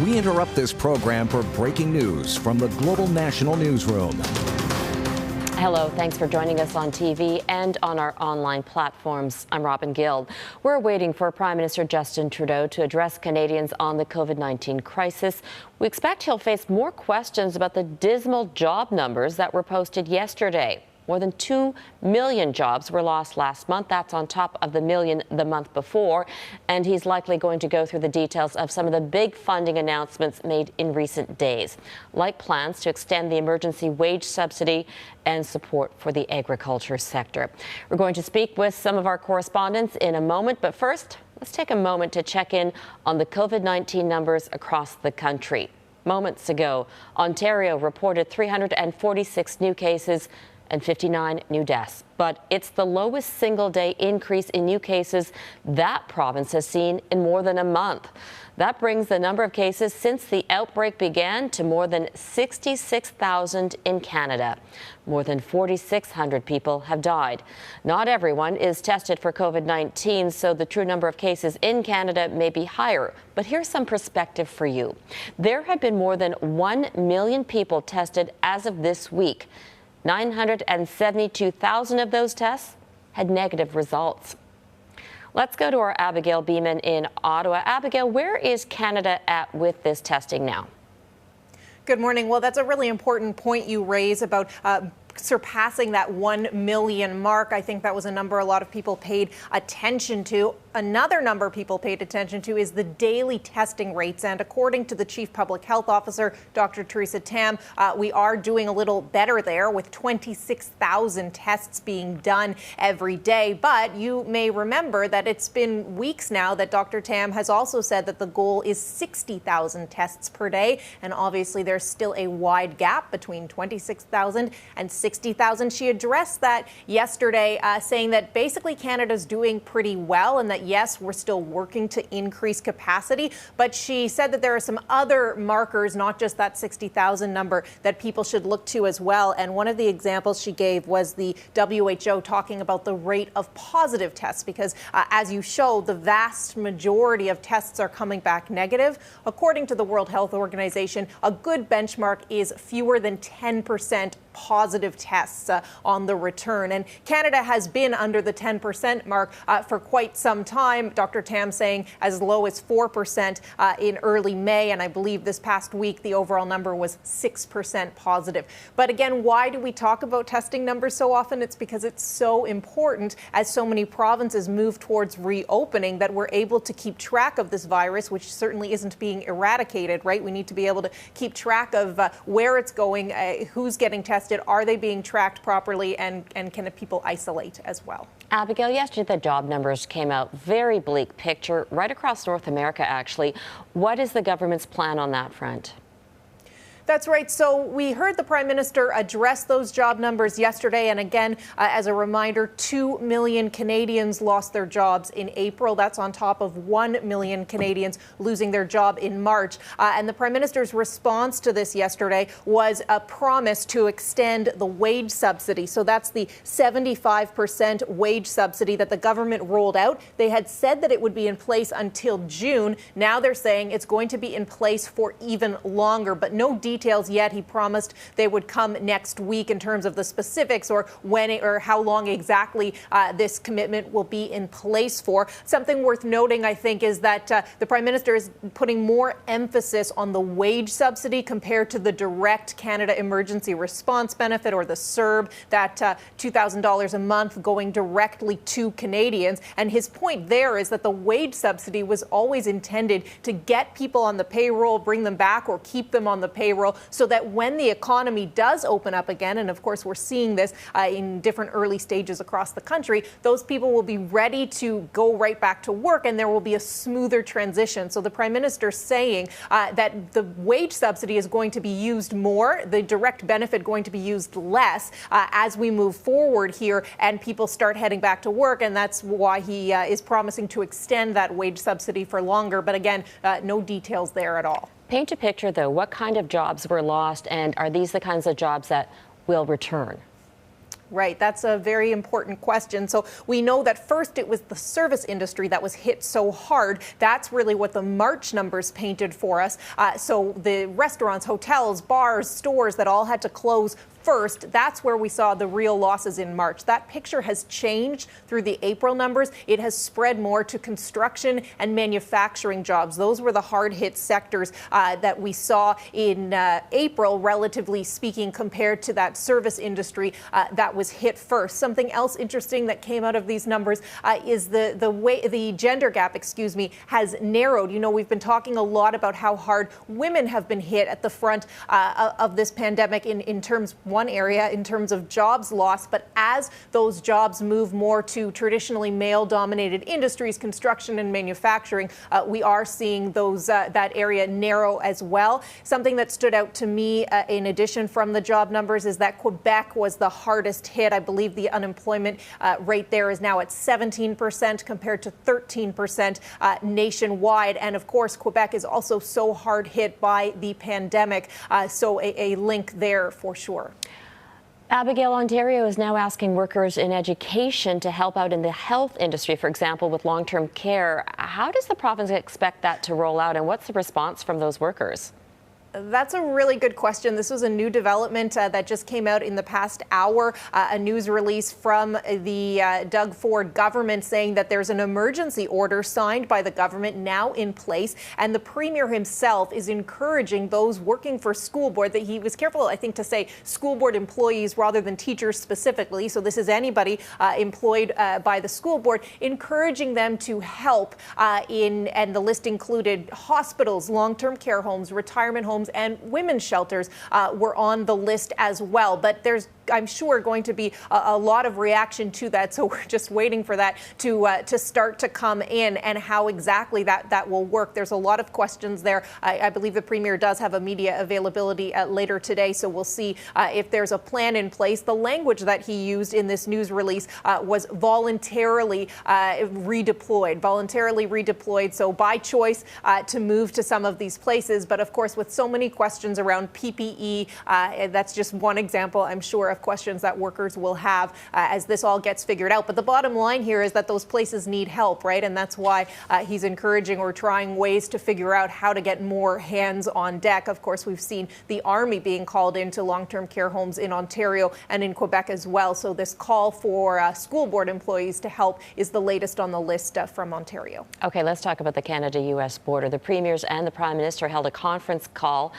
We interrupt this program for breaking news from the Global National Newsroom. Hello, thanks for joining us on TV and on our online platforms. I'm Robin Gill. We're waiting for Prime Minister Justin Trudeau to address Canadians on the COVID-19 crisis. We expect he'll face more questions about the dismal job numbers that were posted yesterday. More than 2 million jobs were lost last month. That's on top of the million the month before. And he's likely going to go through the details of some of the big funding announcements made in recent days, like plans to extend the emergency wage subsidy and support for the agriculture sector. We're going to speak with some of our correspondents in a moment. But first, let's take a moment to check in on the COVID-19 numbers across the country. Moments ago, Ontario reported 346 new cases and 59 new deaths. But it's the lowest single-day increase in new cases that province has seen in more than a month. That brings the number of cases since the outbreak began to more than 66,000 in Canada. More than 4,600 people have died. Not everyone is tested for COVID-19, so the true number of cases in Canada may be higher. But here's some perspective for you. There have been more than 1 million people tested as of this week. 972,000 of those tests had negative results. Let's go to our Abigail Beeman in Ottawa. Abigail, where is Canada at with this testing now? Good morning. Well, that's a really important point you raise about surpassing that 1 million mark. I think that was a number a lot of people paid attention to. Another number people paid attention to is the daily testing rates. And according to the Chief Public Health Officer, Dr. Theresa Tam, we are doing a little better there with 26,000 tests being done every day. But you may remember that it's been weeks now that Dr. Tam has also said that the goal is 60,000 tests per day. And obviously, there's still a wide gap between 26,000 and 60,000. She addressed that yesterday, saying that basically Canada's doing pretty well and that, yes, we're still working to increase capacity. But she said that there are some other markers, not just that 60,000 number, that people should look to as well. And one of the examples she gave was the WHO talking about the rate of positive tests, because as you show, the vast majority of tests are coming back negative. According to the World Health Organization, a good benchmark is fewer than 10% positive tests on the return. And Canada has been under the 10% mark for quite some time. Dr. Tam saying as low as 4% in early May. And I believe this past week, the overall number was 6% positive. But again, why do we talk about testing numbers so often? It's because it's so important as so many provinces move towards reopening that we're able to keep track of this virus, which certainly isn't being eradicated, right? We need to be able to keep track of where it's going, who's getting tested. Are they being tracked properly, and can the people isolate as well? Abigail, yesterday the job numbers came out. Very bleak picture right across North America, actually. What is the government's plan on that front? That's right. So we heard the Prime Minister address those job numbers yesterday. And again, as a reminder, 2 million Canadians lost their jobs in April. That's on top of 1 million Canadians losing their job in March. And the Prime Minister's response to this yesterday was a promise to extend the wage subsidy. So that's the 75% wage subsidy that the government rolled out. They had said that it would be in place until June. Now they're saying it's going to be in place for even longer, but no details yet. He promised they would come next week in terms of the specifics or when or how long exactly this commitment will be in place for. Something worth noting, I think, is that the Prime Minister is putting more emphasis on the wage subsidy compared to the direct Canada Emergency Response Benefit, or the CERB, that $2,000 a month going directly to Canadians. And his point there is that the wage subsidy was always intended to get people on the payroll, bring them back, or keep them on the payroll, so that when the economy does open up again, and of course we're seeing this in different early stages across the country, those people will be ready to go right back to work, and there will be a smoother transition. So the Prime Minister saying that the wage subsidy is going to be used more, the direct benefit going to be used less as we move forward here and people start heading back to work. And that's why he is promising to extend that wage subsidy for longer. But again, no details there at all. Paint a picture, though. What kind of jobs were lost, and are these the kinds of jobs that will return? Right. That's a very important question. So we know that first it was the service industry that was hit so hard. That's really what the March numbers painted for us. So the restaurants, hotels, bars, stores that all had to close first, that's where we saw the real losses in March. That picture has changed through the April numbers. It has spread more to construction and manufacturing jobs. Those were the hard hit sectors that we saw in April, relatively speaking, compared to that service industry that was hit first. Something else interesting that came out of these numbers is the way the gender gap, has narrowed. You know, we've been talking a lot about how hard women have been hit at the front of this pandemic in terms one area in terms of jobs lost, but as those jobs move more to traditionally male-dominated industries, construction and manufacturing, we are seeing those that area narrow as well. Something that stood out to me, in addition from the job numbers, is that Quebec was the hardest hit. I believe the unemployment rate there is now at 17% compared to 13% nationwide, and of course Quebec is also so hard hit by the pandemic, so a link there for sure. Abigail, Ontario is now asking workers in education to help out in the health industry, for example, with long-term care. How does the province expect that to roll out, and what's the response from those workers? That's a really good question. This was a new development that just came out in the past hour, a news release from the Doug Ford government saying that there's an emergency order signed by the government now in place, and the Premier himself is encouraging those working for school board, that he was careful, I think, to say school board employees rather than teachers specifically. So this is anybody employed by the school board, encouraging them to help and the list included hospitals, long-term care homes, retirement homes, and women's shelters were on the list as well. But there's, I'm sure, going to be a lot of reaction to that. So we're just waiting for that to start to come in, and how exactly that will work. There's a lot of questions there. I believe the Premier does have a media availability later today, so we'll see if there's a plan in place. The language that he used in this news release was voluntarily redeployed, so by choice to move to some of these places. But of course, with so many questions around PPE, that's just one example, I'm sure, of questions that workers will have as this all gets figured out. But the bottom line here is that those places need help, right? And that's why he's encouraging or trying ways to figure out how to get more hands on deck. Of course, we've seen the Army being called into long-term care homes in Ontario and in Quebec as well. So this call for school board employees to help is the latest on the list from Ontario. Okay, let's talk about the Canada-U.S. border. The Premiers and the Prime Minister held a conference call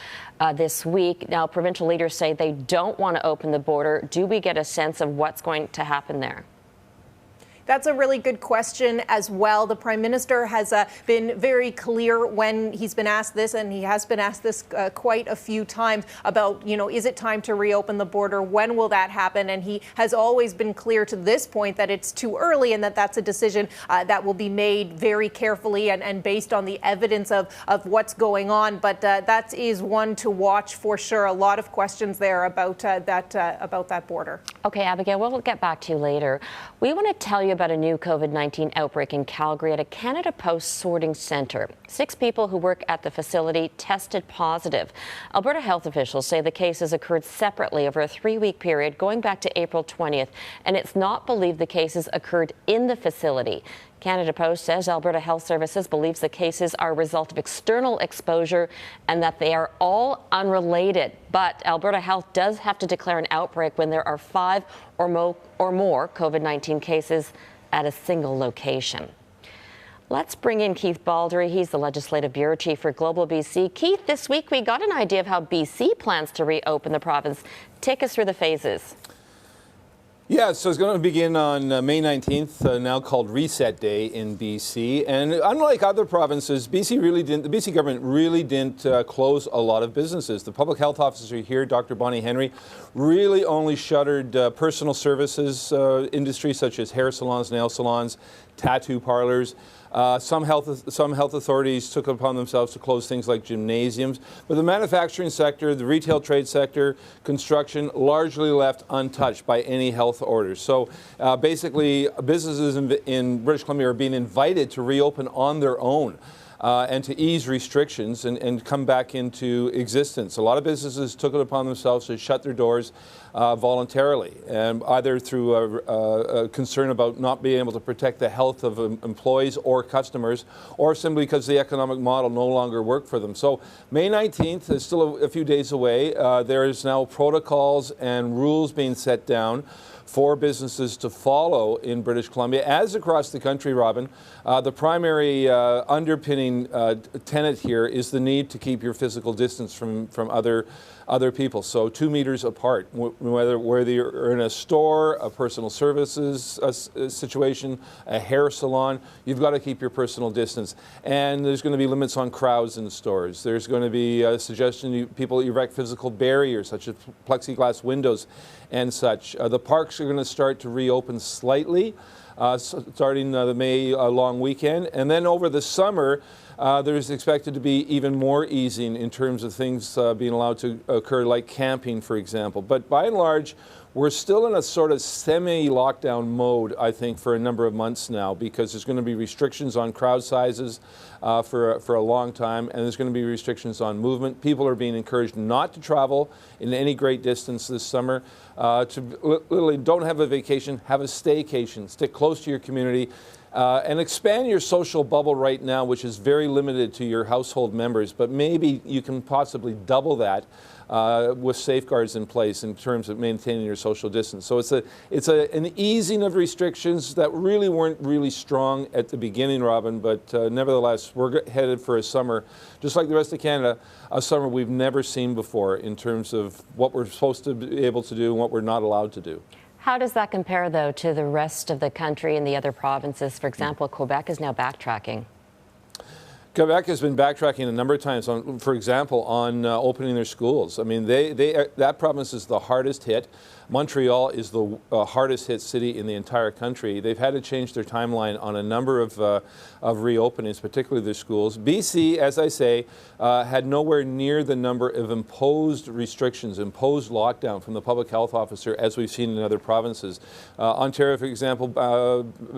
this week. Now, provincial leaders say they don't want to open the border. Do we get a sense of what's going to happen there? That's a really good question as well. The Prime Minister has been very clear when he's been asked this, and he has been asked this quite a few times about, you know, is it time to reopen the border? When will that happen? And he has always been clear to this point that it's too early, and that that's a decision that will be made very carefully and based on the evidence of what's going on. But that is one to watch for sure. A lot of questions there about that border. Okay, Abigail, we'll get back to you later. We want to tell you about a new COVID-19 outbreak in Calgary at a Canada Post sorting centre. 6 people who work at the facility tested positive. Alberta health officials say the cases occurred separately over a 3-week period going back to April 20th, and it's not believed the cases occurred in the facility. Canada Post says Alberta Health Services believes the cases are a result of external exposure and that they are all unrelated. But Alberta Health does have to declare an outbreak when there are 5 or more COVID-19 cases at a single location. Let's bring in Keith Baldry. He's the Legislative Bureau Chief for Global BC. Keith, this week we got an idea of how BC plans to reopen the province. Take us through the phases. Yeah, so it's going to begin on May 19th, now called Reset Day in BC. And unlike other provinces, the BC government really didn't close a lot of businesses. The public health officer here, Dr. Bonnie Henry, really only shuttered personal services industry such as hair salons, nail salons, tattoo parlors. Some health authorities took it upon themselves to close things like gymnasiums. But the manufacturing sector, the retail trade sector, construction, largely left untouched by any health orders. So basically, businesses in British Columbia are being invited to reopen on their own. and to ease restrictions and come back into existence. A lot of businesses took it upon themselves to shut their doors voluntarily, and either through a concern about not being able to protect the health of employees or customers, or simply because the economic model no longer worked for them. So May 19th is still a few days away. There is now protocols and rules being set down for businesses to follow in British Columbia, as across the country, Robin. The primary underpinning tenet here is the need to keep your physical distance from other people. So 2 meters apart, whether you're in a store, a personal services situation, a hair salon, you've got to keep your personal distance. And there's going to be limits on crowds in stores. There's going to be a suggestion people erect physical barriers, such as plexiglass windows and such. The parks are going to start to reopen slightly, starting the May long weekend. And then over the summer, there's expected to be even more easing in terms of things being allowed to occur, like camping, for example. But by and large, we're still in a sort of semi-lockdown mode, I think, for a number of months now, because there's going to be restrictions on crowd sizes for a long time, and there's going to be restrictions on movement. People are being encouraged not to travel in any great distance this summer. To literally don't have a vacation, have a staycation, stick close to your community. And expand your social bubble right now, which is very limited to your household members, but maybe you can possibly double that with safeguards in place in terms of maintaining your social distance. So it's an easing of restrictions that really weren't really strong at the beginning, Robin, but nevertheless, we're headed for a summer, just like the rest of Canada, a summer we've never seen before in terms of what we're supposed to be able to do and what we're not allowed to do. How does that compare, though, to the rest of the country and the other provinces? For example, Quebec is now backtracking. Quebec has been backtracking a number of times, for example, on opening their schools. I mean, that province is the hardest hit. Montreal is the hardest hit city in the entire country. They've had to change their timeline on a number of reopenings, particularly their schools. BC, as I say, had nowhere near the number of imposed restrictions, imposed lockdown from the public health officer as we've seen in other provinces. Ontario, for example,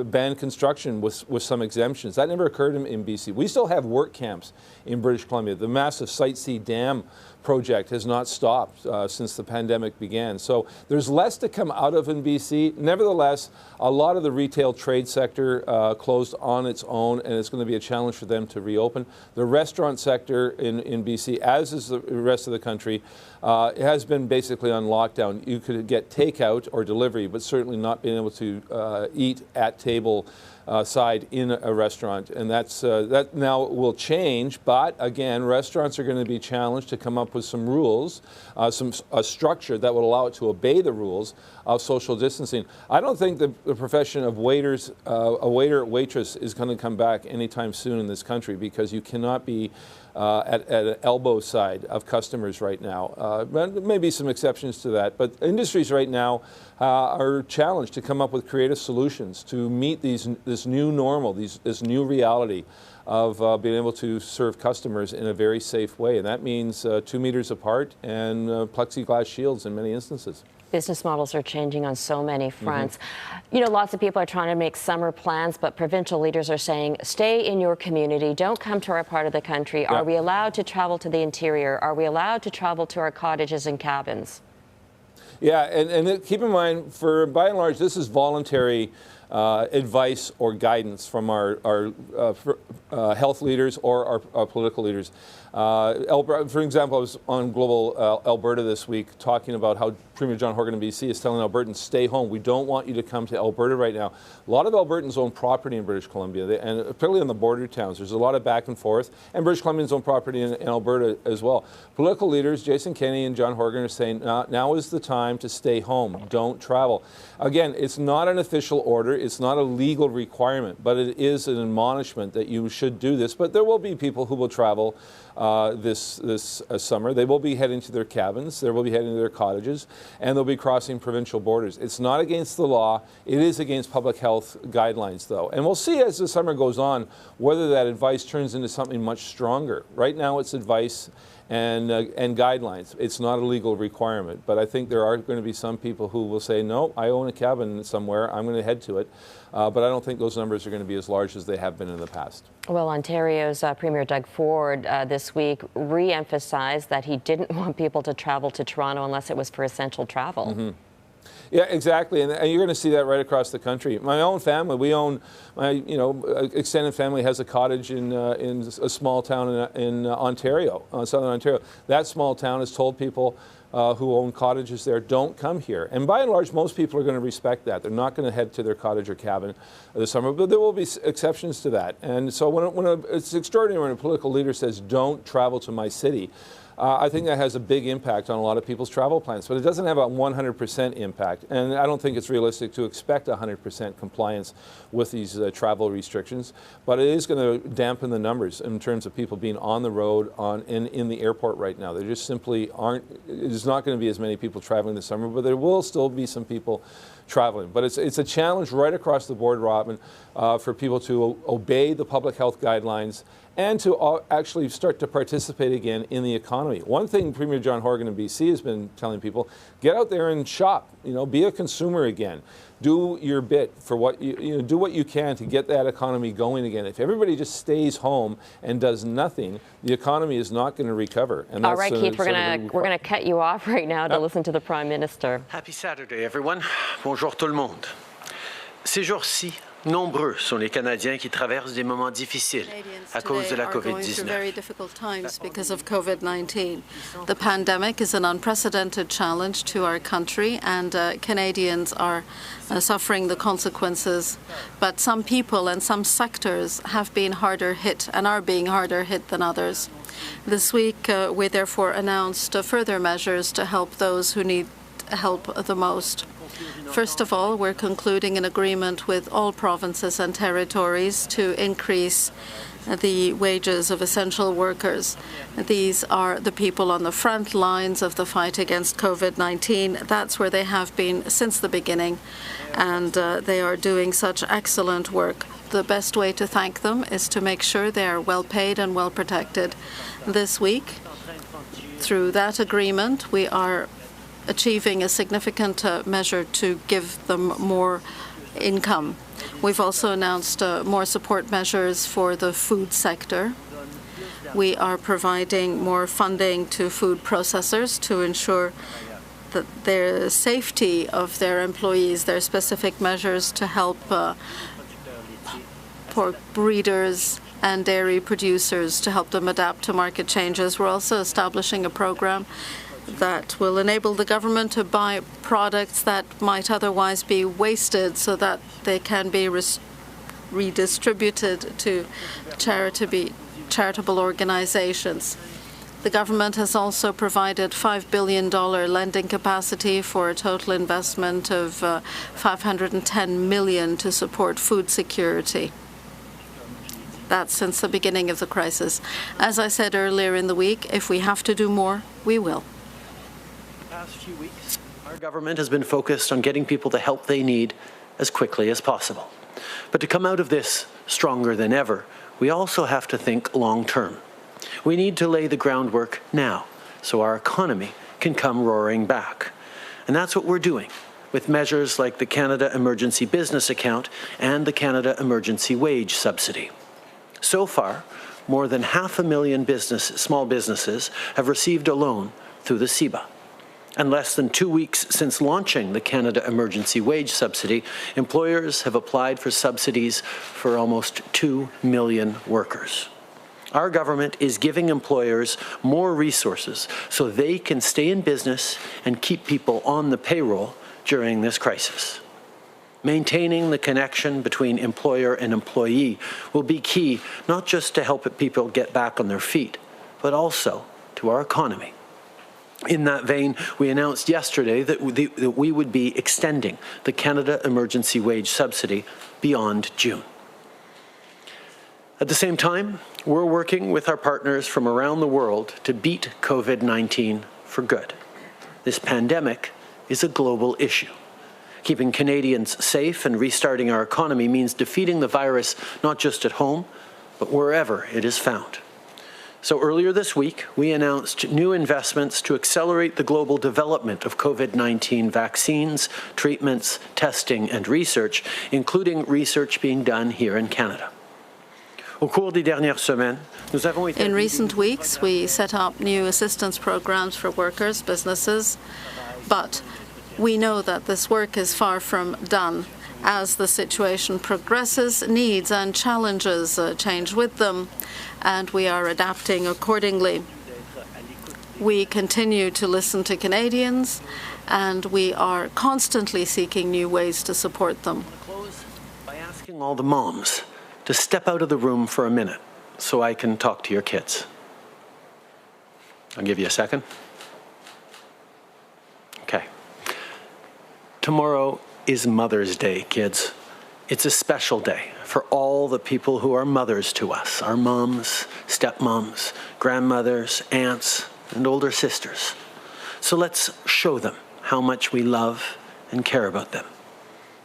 banned construction with some exemptions. That never occurred in BC. We still have work camps in British Columbia. The massive Site C dam project has not stopped since the pandemic began. So there's less to come out of in BC. Nevertheless, a lot of the retail trade sector closed on its own, and it's going to be a challenge for them to reopen. The restaurant sector in BC, as is the rest of the country, has been basically on lockdown. You could get takeout or delivery, but certainly not being able to eat at table side in a restaurant, and that now will change. But again, restaurants are going to be challenged to come up with some rules, a structure that would allow it to obey the rules of social distancing. I don't think the profession of waiters, a waiter, waitress, is going to come back anytime soon in this country, because you cannot be at an elbow side of customers right now. Maybe some exceptions to that, but industries right now are challenged to come up with creative solutions to meet this new normal, this new reality of being able to serve customers in a very safe way. And that means 2 meters apart and plexiglass shields in many instances. Business models are changing on so many fronts. You know, lots of people are trying to make summer plans, but provincial leaders are saying, stay in your community, don't come to our part of the country. Yeah. Are we allowed to travel to the interior? Are we allowed to travel to our cottages and cabins? Yeah, and keep in mind, by and large, this is voluntary advice or guidance from our health leaders or our political leaders. For example, I was on Global Alberta this week talking about how Premier John Horgan of BC is telling Albertans, stay home. We don't want you to come to Alberta right now. A lot of Albertans own property in British Columbia, and particularly in the border towns. There's a lot of back and forth, and British Columbians own property in Alberta as well. Political leaders, Jason Kenney and John Horgan, are saying now is the time to stay home. Don't travel. Again, it's not an official order. It's not a legal requirement, but it is an admonishment that you should do this. But there will be people who will travel this summer. They will be heading to their cabins, they will be heading to their cottages, and they'll be crossing provincial borders. It's not against the law. It is against public health guidelines, though. And we'll see as the summer goes on whether that advice turns into something much stronger. Right now it's advice, and guidelines. It's not a legal requirement, but I think there are going to be some people who will say, no, I own a cabin somewhere, I'm going to head to it. But I don't think those numbers are going to be as large as they have been in the past. Well, Ontario's Premier Doug Ford this week re-emphasized that he didn't want people to travel to Toronto unless it was for essential travel. Mm-hmm. Yeah, exactly, and you're going to see that right across the country. My own family, we own, my extended family has a cottage in a small town in Ontario, southern Ontario. That small town has told people who own cottages there, don't come here. And by and large, most people are going to respect that. They're not going to head to their cottage or cabin this summer, but there will be exceptions to that. And so it's extraordinary when a political leader says, don't travel to my city. I think that has a big impact on a lot of people's travel plans, but it doesn't have a 100% impact. And I don't think it's realistic to expect 100% compliance with these travel restrictions, but it is going to dampen the numbers in terms of people being on the road in the airport right now. There just simply aren't, there's not going to be as many people traveling this summer, but there will still be some people traveling. But it's a challenge right across the board, Robin, for people to obey the public health guidelines and to actually start to participate again in the economy. One thing Premier John Horgan in BC has been telling people, get out there and shop, be a consumer again. Do your bit for what do what you can to get that economy going again. If everybody just stays home and does nothing, the economy is not going to recover. And all right, Keith, we're going to cut you off right now to listen to the Prime Minister. Happy Saturday, everyone. Bonjour tout le monde. Ces jours-ci, nombreux sont les Canadiens qui traversent des moments difficiles à cause de la COVID-19. Very difficult times because of COVID-19. The pandemic is an unprecedented challenge to our country, and Canadians are suffering the consequences. But some people and some sectors have been harder hit and are being harder hit than others. This week, we therefore announced further measures to help those who need help the most. First of all, we're concluding an agreement with all provinces and territories to increase the wages of essential workers. These are the people on the front lines of the fight against COVID-19. That's where they have been since the beginning, and they are doing such excellent work. The best way to thank them is to make sure they are well paid and well protected. This week, through that agreement, we are achieving a significant measure to give them more income. We've also announced more support measures for the food sector. We are providing more funding to food processors to ensure that their safety of their employees. There are specific measures to help pork breeders and dairy producers to help them adapt to market changes. We're also establishing a program that will enable the government to buy products that might otherwise be wasted so that they can be redistributed to charitable organizations. The government has also provided $5 billion lending capacity for a total investment of $510 million to support food security. That's since the beginning of the crisis. As I said earlier in the week, if we have to do more, we will. Past few weeks, our government has been focused on getting people the help they need as quickly as possible. But to come out of this stronger than ever, we also have to think long-term. We need to lay the groundwork now so our economy can come roaring back. And that's what we're doing with measures like the Canada Emergency Business Account and the Canada Emergency Wage Subsidy. So far, more than 500,000 small businesses have received a loan through the CEBA. And less than 2 weeks since launching the Canada Emergency Wage Subsidy, employers have applied for subsidies for almost 2 million workers. Our government is giving employers more resources so they can stay in business and keep people on the payroll during this crisis. Maintaining the connection between employer and employee will be key, not just to help people get back on their feet, but also to our economy. In that vein, we announced yesterday that we would be extending the Canada Emergency Wage Subsidy beyond June. At the same time, we're working with our partners from around the world to beat COVID-19 for good. This pandemic is a global issue. Keeping Canadians safe and restarting our economy means defeating the virus not just at home, but wherever it is found. So earlier this week, we announced new investments to accelerate the global development of COVID-19 vaccines, treatments, testing, and research, including research being done here in Canada. In recent weeks, we set up new assistance programs for workers, businesses, but we know that this work is far from done. As the situation progresses, needs and challenges change with them, and we are adapting accordingly. We continue to listen to Canadians, and we are constantly seeking new ways to support them. By asking all the moms to step out of the room for a minute so I can talk to your kids. I'll give you a second. Okay. Tomorrow is Mother's Day, kids. It's a special day for all the people who are mothers to us, our moms, stepmoms, grandmothers, aunts, and older sisters. So let's show them how much we love and care about them.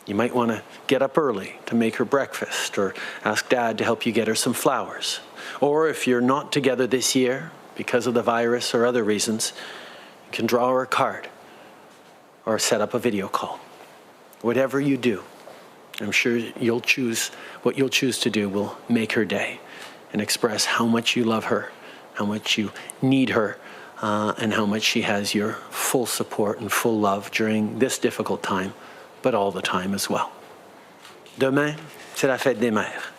You might want to get up early to make her breakfast or ask Dad to help you get her some flowers. Or if you're not together this year because of the virus or other reasons, you can draw her a card or set up a video call. Whatever you do, I'm sure what you'll choose to do will make her day and express how much you love her, how much you need her, and how much she has your full support and full love during this difficult time, but all the time as well. Demain, c'est la fête des mères.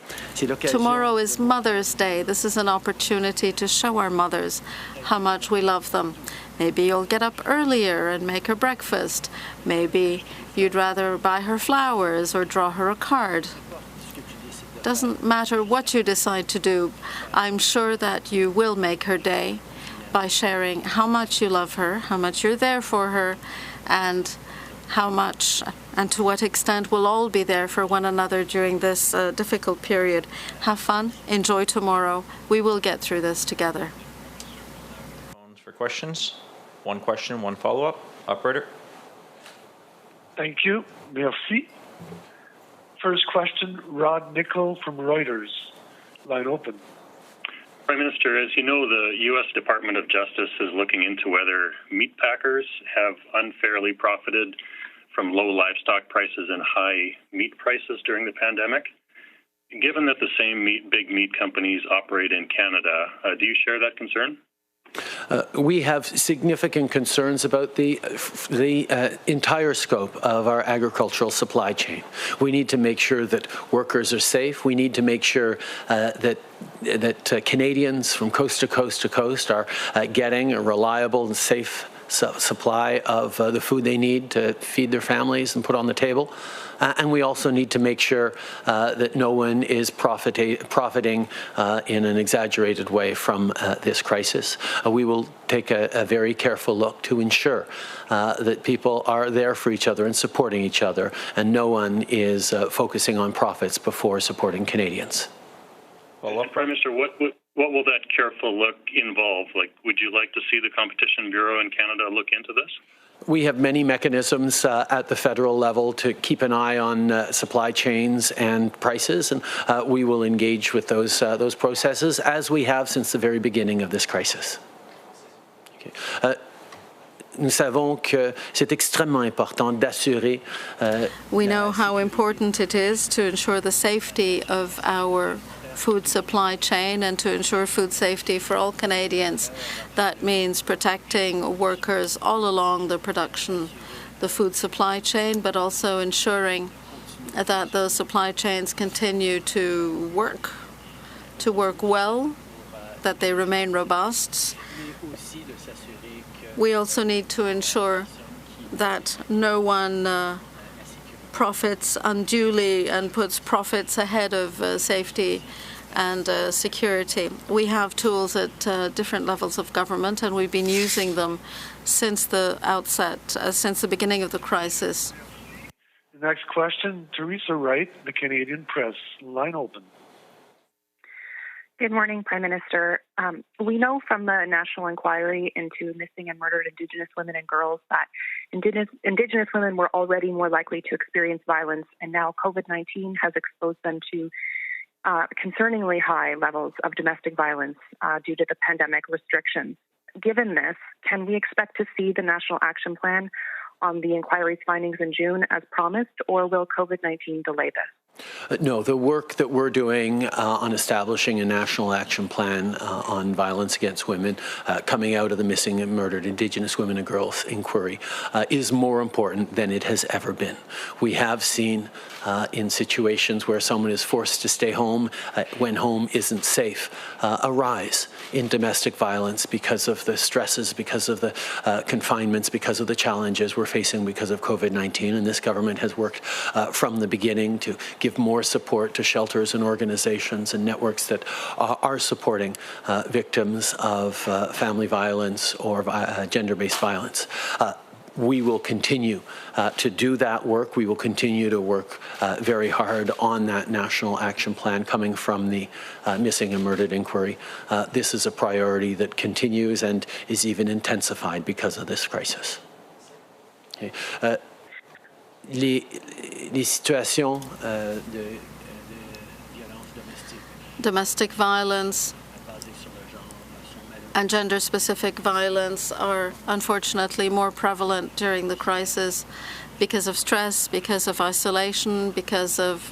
Tomorrow is Mother's Day. This is an opportunity to show our mothers how much we love them. Maybe you'll get up earlier and make her breakfast. Maybe you'd rather buy her flowers or draw her a card. Doesn't matter what you decide to do. I'm sure that you will make her day by sharing how much you love her, how much you're there for her, and how much and to what extent we'll all be there for one another during this difficult period. Have fun, enjoy tomorrow. We will get through this together. For questions, one question, one follow-up. Operator. Thank you. Merci. First question, Rod Nickel from Reuters. Line open. Prime Minister, as you know, the U.S. Department of Justice is looking into whether meat packers have unfairly profited from low livestock prices and high meat prices during the pandemic. Given that the same big meat companies operate in Canada, do you share that concern? We have significant concerns about the entire scope of our agricultural supply chain. We need to make sure that workers are safe. We need to make sure that Canadians from coast to coast to coast are getting a reliable and safe supply of the food they need to feed their families and put on the table. And we also need to make sure that no one is profiting in an exaggerated way from this crisis. We will take a very careful look to ensure that people are there for each other and supporting each other, and no one is focusing on profits before supporting Canadians. Well, Prime Minister, what will that careful look involve? Like, would you like to see the Competition Bureau in Canada look into this? We have many mechanisms at the federal level to keep an eye on supply chains and prices, and we will engage with those processes as we have since the very beginning of this crisis. Okay. Nous savons que c'est extrêmement important d'assurer. We know how important it is to ensure the safety of our food supply chain and to ensure food safety for all Canadians. That means protecting workers all along the food supply chain, but also ensuring that those supply chains continue to work well, that they remain robust. We also need to ensure that no one profits unduly and puts profits ahead of safety and security. We have tools at different levels of government, and we've been using them since the outset, since the beginning of the crisis. The next question, Theresa Wright, The Canadian Press. Line open. Good morning, Prime Minister. We know from the National Inquiry into Missing and Murdered Indigenous Women and Girls that Indigenous women were already more likely to experience violence, and now COVID-19 has exposed them to concerningly high levels of domestic violence due to the pandemic restrictions. Given this, can we expect to see the National Action Plan on the inquiry's findings in June as promised, or will COVID-19 delay this? No, the work that we're doing on establishing a national action plan on violence against women coming out of the missing and murdered Indigenous women and girls inquiry is more important than it has ever been. We have seen in situations where someone is forced to stay home when home isn't safe, a rise in domestic violence because of the stresses, because of the confinements, because of the challenges we're facing because of COVID-19. And this government has worked from the beginning to give more support to shelters and organizations and networks that are supporting victims of family violence or gender-based violence. We will continue to do that work. We will continue to work very hard on that national action plan coming from the missing and murdered inquiry. This is a priority that continues and is even intensified because of this crisis. Okay. Les situations de violence domestique. Domestic violence and gender-specific violence are unfortunately more prevalent during the crisis because of stress, because of isolation, because of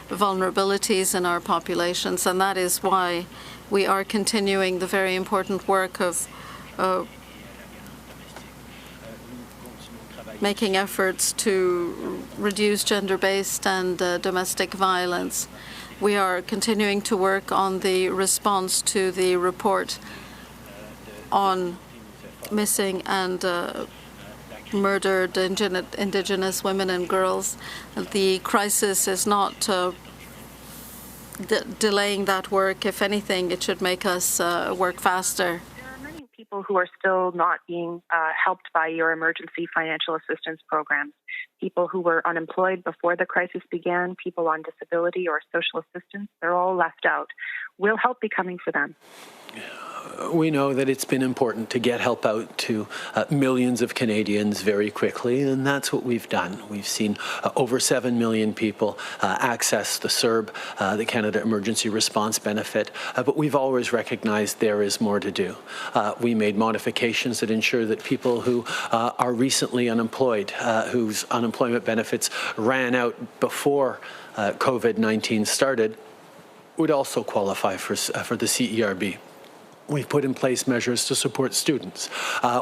vulnerabilities in our populations, and that is why we are continuing the very important work of making efforts to reduce gender-based and domestic violence. We are continuing to work on the response to the report on missing and murdered Indigenous women and girls. The crisis is not delaying that work. If anything, it should make us work faster. People who are still not being helped by your emergency financial assistance programs, people who were unemployed before the crisis began, people on disability or social assistance, they're all left out. Will help be coming for them? We know that it's been important to get help out to millions of Canadians very quickly, and that's what we've done. We've seen over 7 million people access the CERB, the Canada Emergency Response Benefit, but we've always recognized there is more to do. We made modifications that ensure that people who are recently unemployed, whose unemployment benefits ran out before COVID-19 started, would also qualify for the CERB. We've put in place measures to support students.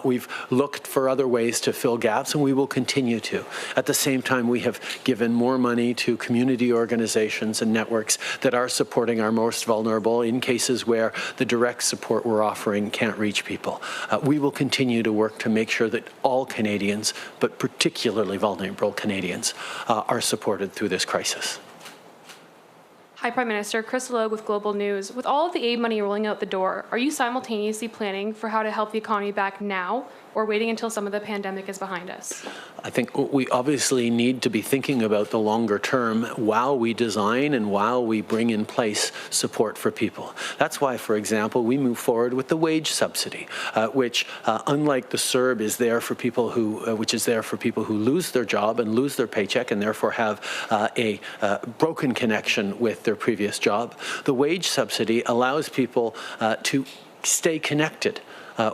We've looked for other ways to fill gaps, and we will continue to. At the same time, we have given more money to community organizations and networks that are supporting our most vulnerable in cases where the direct support we're offering can't reach people. We will continue to work to make sure that all Canadians, but particularly vulnerable Canadians, are supported through this crisis. Hi, Prime Minister. Chris Logue with Global News. With all of the aid money rolling out the door, are you simultaneously planning for how to help the economy back now or waiting until some of the pandemic is behind us? I think we obviously need to be thinking about the longer term while we design and while we bring in place support for people. That's why, for example, we move forward with the wage subsidy, which, unlike the CERB, is there for people who, lose their job and lose their paycheck and therefore have a broken connection with their previous job. The wage subsidy allows people to stay connected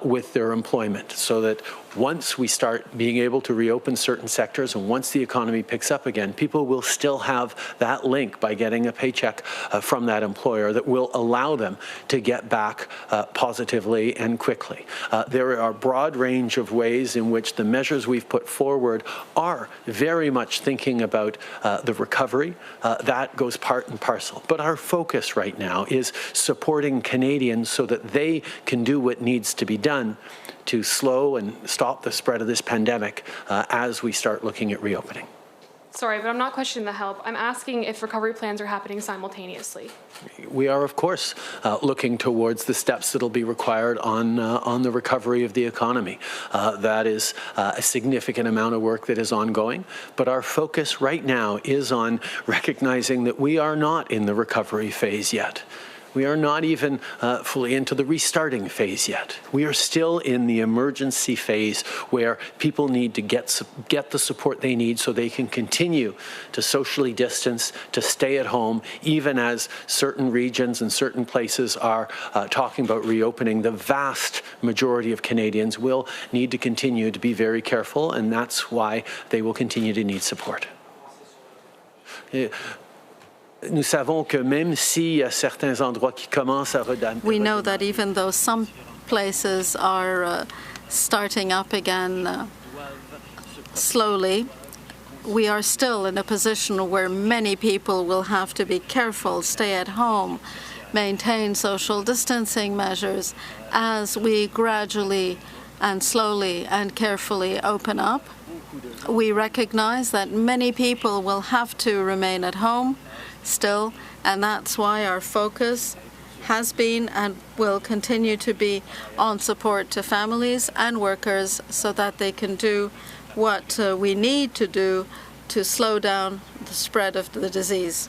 with their employment, so that once we start being able to reopen certain sectors and once the economy picks up again, people will still have that link by getting a paycheck from that employer that will allow them to get back positively and quickly. There are a broad range of ways in which the measures we've put forward are very much thinking about the recovery. That goes part and parcel. But our focus right now is supporting Canadians so that they can do what needs to be done to slow and stop the spread of this pandemic as we start looking at reopening. Sorry, but I'm not questioning the help. I'm asking if recovery plans are happening simultaneously. We are, of course, looking towards the steps that will be required on the recovery of the economy. That is a significant amount of work that is ongoing, but our focus right now is on recognizing that we are not in the recovery phase yet. We are not even fully into the restarting phase yet. We are still in the emergency phase where people need to get the support they need so they can continue to socially distance, to stay at home, even as certain regions and certain places are talking about reopening. The vast majority of Canadians will need to continue to be very careful, and that's why they will continue to need support. Nous savons que même si y a certains endroits qui commencent à redémarrer. We know that even though some places are starting up again slowly, we are still in a position where many people will have to be careful, stay at home, maintain social distancing measures as we gradually and slowly and carefully open up. We recognize that many people will have to remain at home still, and that's why our focus has been and will continue to be on support to families and workers so that they can do what we need to do to slow down the spread of the disease.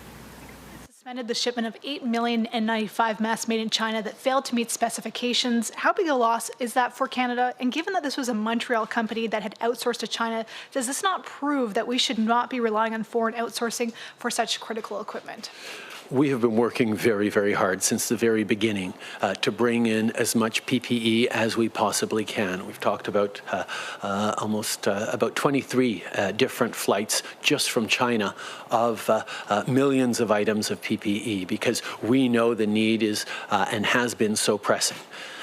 Suspended the shipment of 8 million N95 masks made in China that failed to meet specifications. How big a loss is that for Canada? And given that this was a Montreal company that had outsourced to China, does this not prove that we should not be relying on foreign outsourcing for such critical equipment? We have been working very, very hard since the very beginning to bring in as much PPE as we possibly can. We've talked about about 23 different flights just from China of millions of items of PPE because we know the need is and has been so pressing.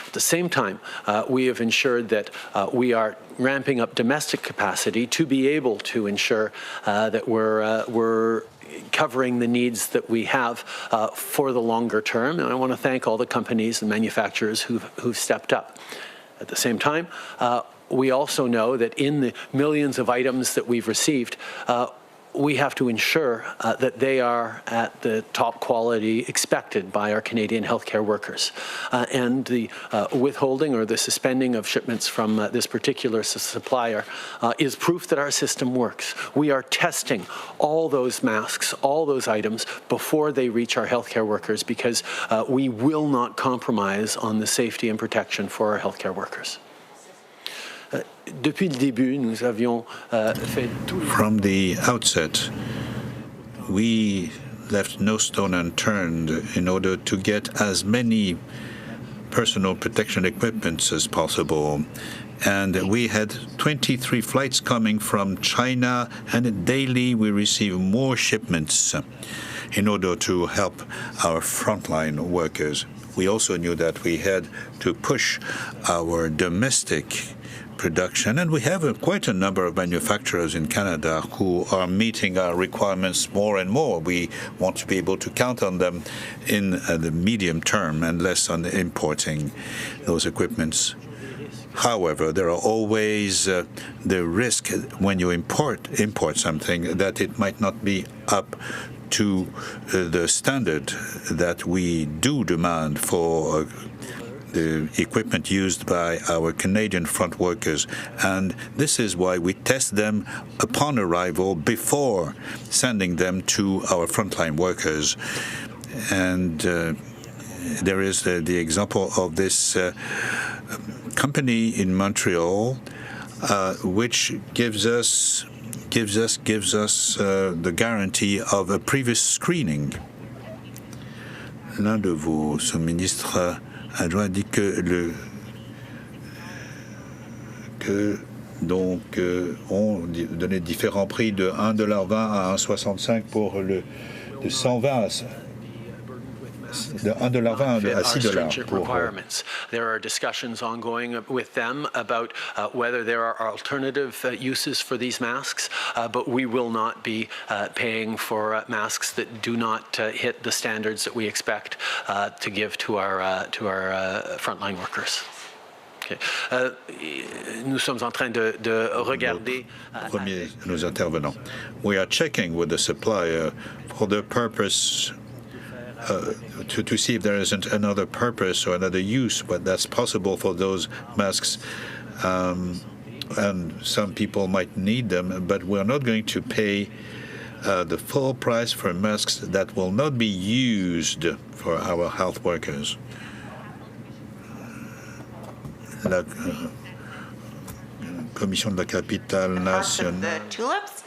At the same time, we have ensured that we are ramping up domestic capacity to be able to ensure that we're covering the needs that we have for the longer term. And I want to thank all the companies and manufacturers who've stepped up. At the same time, we also know that in the millions of items that we've received, we have to ensure that they are at the top quality expected by our Canadian healthcare workers. And the withholding or the suspending of shipments from this particular supplier is proof that our system works. We are testing all those masks, all those items before they reach our healthcare workers because we will not compromise on the safety and protection for our healthcare workers. From the outset, we left no stone unturned in order to get as many personal protection equipments as possible. And we had 23 flights coming from China, and daily we receive more shipments in order to help our frontline workers. We also knew that we had to push our domestic production, and we have quite a number of manufacturers in Canada who are meeting our requirements more and more. We want to be able to count on them in the medium term and less on importing those equipments. However, there are always the risk when you import something that it might not be up to the standard that we do demand for the equipment used by our Canadian front workers, and this is why we test them upon arrival before sending them to our frontline workers. And there is the example of this company in Montreal, which gives us the guarantee of a previous screening. L'un de vos ministres adjoint dit on donnait différents prix de $1.20 à $1.65 pour le de 120 de $1.20 à $6 requirements. There are discussions ongoing with them about whether there are alternative uses for these masks, but we will not be paying for masks that do not hit the standards that we expect to give to our frontline workers. Okay. Nous sommes en train de regarder. Nos intervenants. We are checking with the supplier for the purpose. To see if there isn't another purpose or another use, but that's possible for those masks. And some people might need them, but we're not going to pay the full price for masks that will not be used for our health workers. La Commission de la Capitale Nationale. The tulips,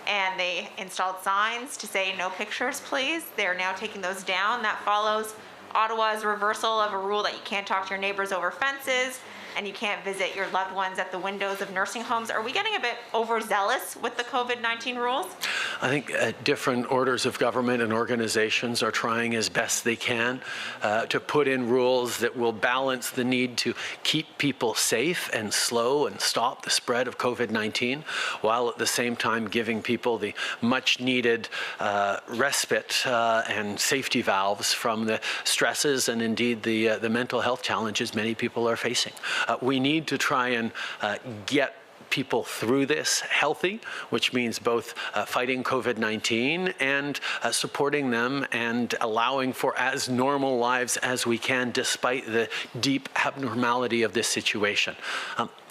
and they installed signs to say no pictures, please. They're now taking those down. That follows Ottawa's reversal of a rule that you can't talk to your neighbors over fences and you can't visit your loved ones at the windows of nursing homes. Are we getting a bit overzealous with the COVID-19 rules? I think different orders of government and organizations are trying as best they can to put in rules that will balance the need to keep people safe and slow and stop the spread of COVID-19, while at the same time giving people the much needed respite and safety valves from the stresses and indeed the mental health challenges many people are facing. We need to try and get people through this healthy, which means both fighting COVID-19 and supporting them and allowing for as normal lives as we can despite the deep abnormality of this situation.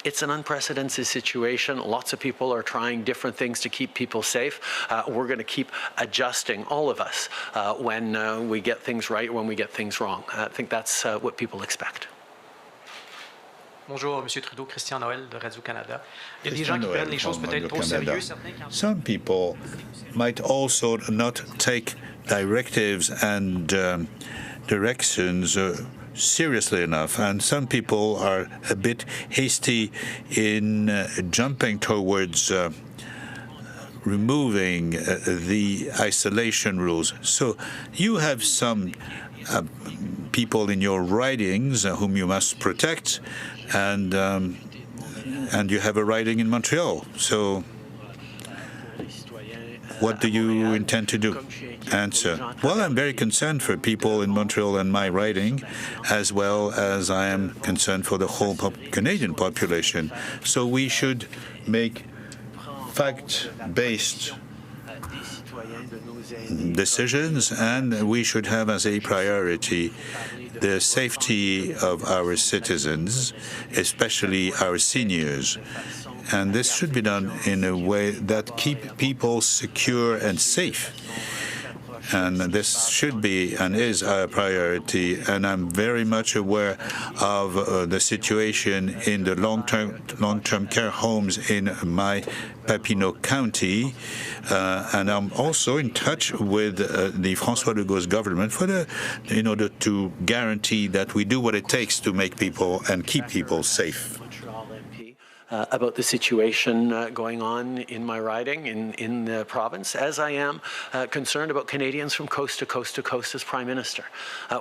It's an unprecedented situation. Lots of people are trying different things to keep people safe. We're going to keep adjusting, all of us, when we get things right, when we get things wrong. I think that's what people expect. Bonjour, Monsieur Trudeau, Christian Noël de Radio Canada. Il y a des gens qui prennent les choses peut-être trop sérieux. Some people might also not take directives and directions seriously enough, and some people are a bit hasty in jumping towards removing the isolation rules. So you have some people in your ridings whom you must protect, and you have a riding in Montreal. So what do you intend to do? Answer. Well, I'm very concerned for people in Montreal and my riding, as well as I am concerned for the whole Canadian population. So we should make fact-based decisions, and we should have as a priority the safety of our citizens, especially our seniors. And this should be done in a way that keep people secure and safe. And this should be and is our priority. And I'm very much aware of the situation in the long-term care homes in my Papineau County. And I'm also in touch with the François Legault's government in order to guarantee that we do what it takes to make people and keep people safe. About the situation going on in my riding in the province, as I am concerned about Canadians from coast to coast to coast as Prime Minister.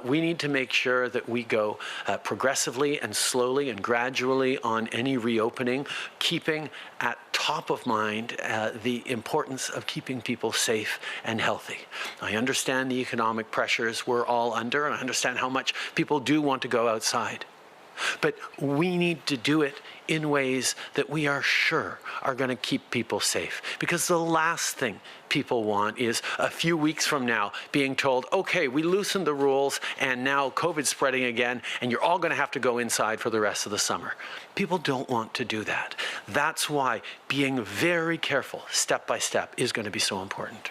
We need to make sure that we go progressively and slowly and gradually on any reopening, keeping at top of mind the importance of keeping people safe and healthy. I understand the economic pressures we're all under, and I understand how much people do want to go outside. But we need to do it in ways that we are sure are going to keep people safe. Because the last thing people want is a few weeks from now being told, okay, we loosened the rules and now COVID's spreading again and you're all going to have to go inside for the rest of the summer. People don't want to do that. That's why being very careful, step by step, is going to be so important.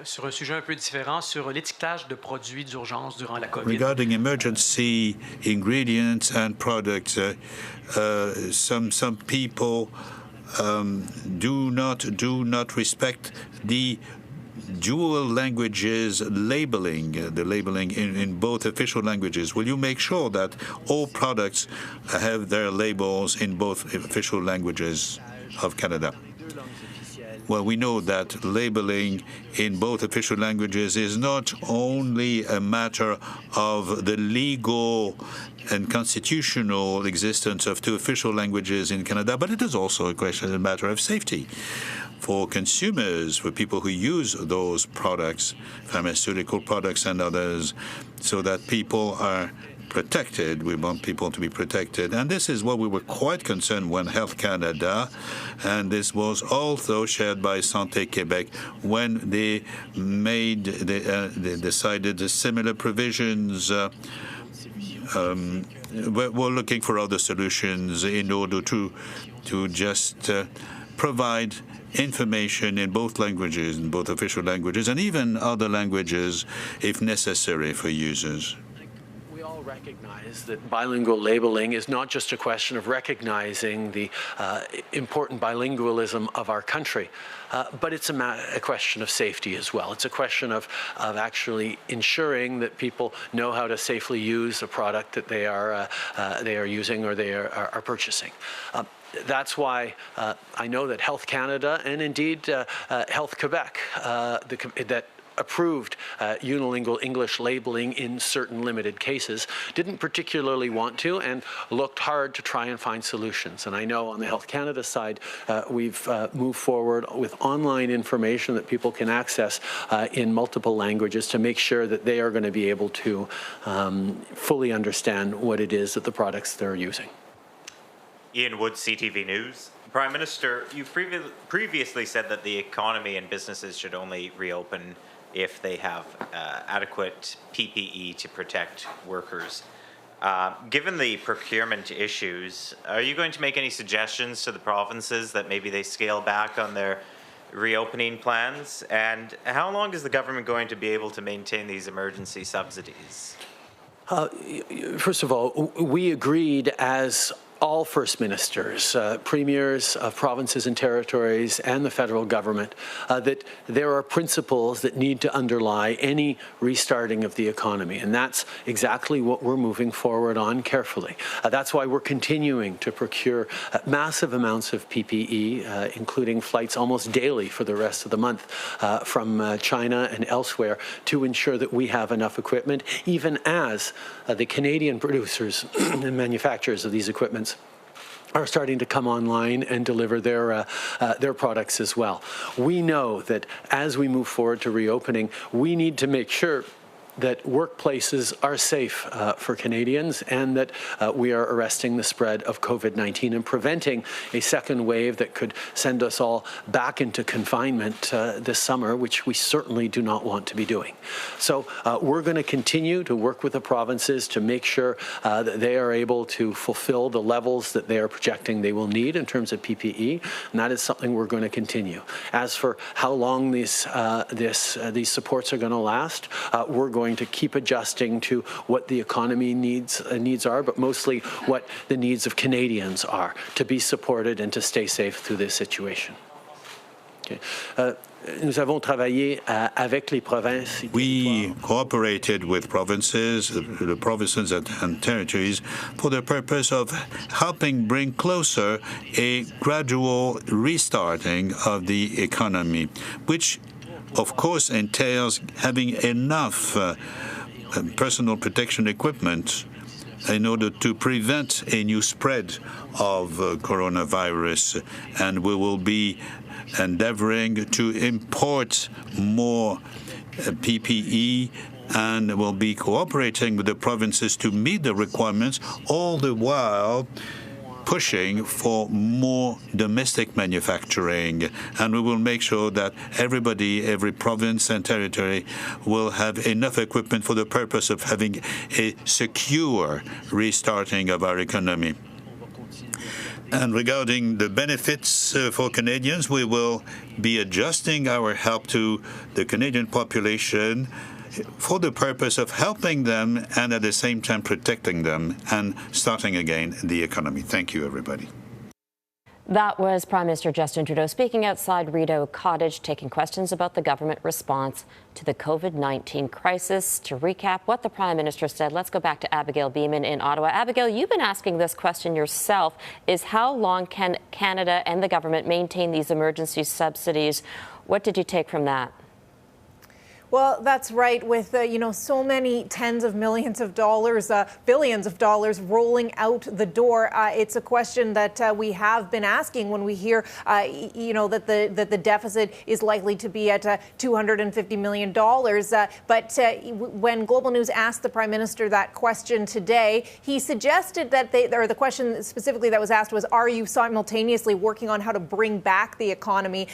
Sur un sujet un peu différent, sur l'étiquetage de produits d'urgence durant la COVID. Regarding emergency ingredients and products, some people do not respect the dual languages labeling, the labeling in both official languages. Will you make sure that all products have their labels in both official languages of Canada? Well, we know that labeling in both official languages is not only a matter of the legal and constitutional existence of two official languages in Canada, but it is also a matter of safety for consumers, for people who use those products, pharmaceutical products and others, so that people are protected. We want people to be protected. And this is what we were quite concerned when Health Canada, and this was also shared by Santé Québec, when they decided the similar provisions. We're looking for other solutions in order to just provide information in both languages, in both official languages, and even other languages if necessary for users. We all recognize that bilingual labeling is not just a question of recognizing the important bilingualism of our country, but it's a question of safety as well. It's a question of actually ensuring that people know how to safely use a product that they are using or they are purchasing. That's why I know that Health Canada and indeed Health Quebec that approved unilingual English labeling in certain limited cases, didn't particularly want to and looked hard to try and find solutions. And I know on the Health Canada side, we've moved forward with online information that people can access in multiple languages to make sure that they are going to be able to fully understand what it is that the products they're using. Ian Wood, CTV News. Prime Minister, you previously said that the economy and businesses should only reopen if they have adequate PPE to protect workers. Given the procurement issues, are you going to make any suggestions to the provinces that maybe they scale back on their reopening plans? And how long is the government going to be able to maintain these emergency subsidies? First of all, we agreed as all First Ministers, premiers of provinces and territories and the federal government, that there are principles that need to underlie any restarting of the economy. And that's exactly what we're moving forward on carefully. That's why we're continuing to procure massive amounts of PPE, including flights almost daily for the rest of the month from China and elsewhere to ensure that we have enough equipment, even as the Canadian producers and manufacturers of these equipments are starting to come online and deliver their products as well. We know that as we move forward to reopening, we need to make sure that workplaces are safe for Canadians and that we are arresting the spread of COVID-19 and preventing a second wave that could send us all back into confinement this summer, which we certainly do not want to be doing. So we're going to continue to work with the provinces to make sure that they are able to fulfill the levels that they are projecting they will need in terms of PPE, and that is something we're going to continue. As for how long these supports are going to last, we're going to keep adjusting to what the economy needs are, but mostly what the needs of Canadians are to be supported and to stay safe through this situation. Okay. Nous avons travaillé avec les provinces. We cooperated with provinces, the provinces and territories, for the purpose of helping bring closer a gradual restarting of the economy, which of course entails having enough personal protection equipment in order to prevent a new spread of coronavirus. And we will be endeavoring to import more PPE and will be cooperating with the provinces to meet the requirements, all the while pushing for more domestic manufacturing, and we will make sure that every province and territory will have enough equipment for the purpose of having a secure restarting of our economy. And regarding the benefits for Canadians, we will be adjusting our help to the Canadian population for the purpose of helping them and at the same time protecting them and starting again the economy. Thank you, everybody. That was Prime Minister Justin Trudeau speaking outside Rideau Cottage, taking questions about the government response to the COVID-19 crisis. To recap what the Prime Minister said, let's go back to Abigail Beeman in Ottawa. Abigail, you've been asking this question yourself, is how long can Canada and the government maintain these emergency subsidies? What did you take from that? Well, that's right. With, so many tens of millions of dollars, billions of dollars rolling out the door, it's a question that we have been asking when we hear, that the deficit is likely to be at $250 million. But when Global News asked the Prime Minister that question today, he suggested that the question specifically that was asked was, are you simultaneously working on how to bring back the economy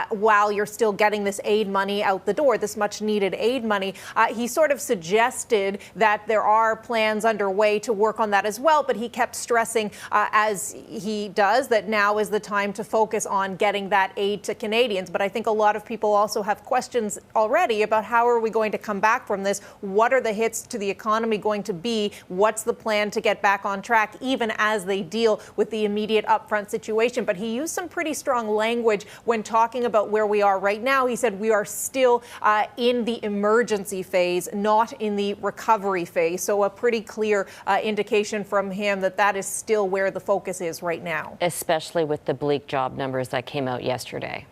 while you're still getting this aid money out the door, this much much-needed aid money. He sort of suggested that there are plans underway to work on that as well, but he kept stressing, as he does, that now is the time to focus on getting that aid to Canadians. But I think a lot of people also have questions already about how are we going to come back from this? What are the hits to the economy going to be? What's the plan to get back on track, even as they deal with the immediate upfront situation? But he used some pretty strong language when talking about where we are right now. He said we are still in the emergency phase, not in the recovery phase. So a pretty clear indication from him that that is still where the focus is right now. Especially with the bleak job numbers that came out yesterday.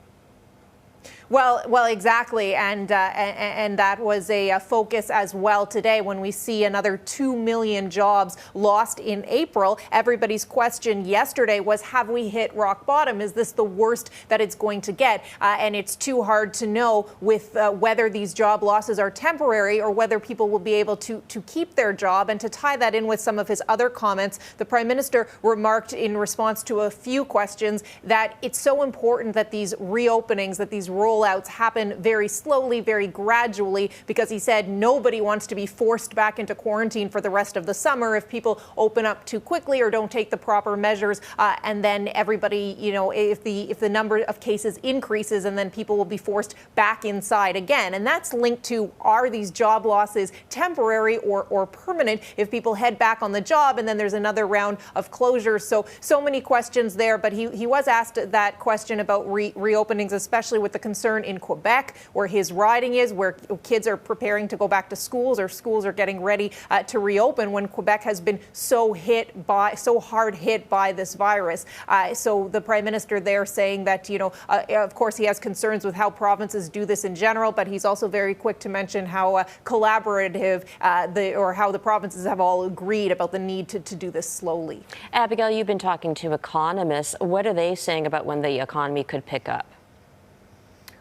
Well, exactly, and that was a focus as well today when we see another 2 million jobs lost in April. Everybody's question yesterday was, have we hit rock bottom? Is this the worst that it's going to get? And it's too hard to know with whether these job losses are temporary or whether people will be able to keep their job. And to tie that in with some of his other comments, the Prime Minister remarked in response to a few questions that it's so important that these reopenings, that these rollouts happen very slowly, very gradually, because he said nobody wants to be forced back into quarantine for the rest of the summer if people open up too quickly or don't take the proper measures, and then everybody, if the number of cases increases, and then people will be forced back inside again. And that's linked to, are these job losses temporary or permanent if people head back on the job and then there's another round of closures? So many questions there, but he was asked that question about reopenings, especially with the concern in Quebec, where his riding is, where kids are preparing to go back to schools, or schools are getting ready to reopen, when Quebec has been so hard hit by this virus. So the Prime Minister there saying that, of course he has concerns with how provinces do this in general, but he's also very quick to mention how collaborative how the provinces have all agreed about the need to do this slowly. Abigail, you've been talking to economists. What are they saying about when the economy could pick up?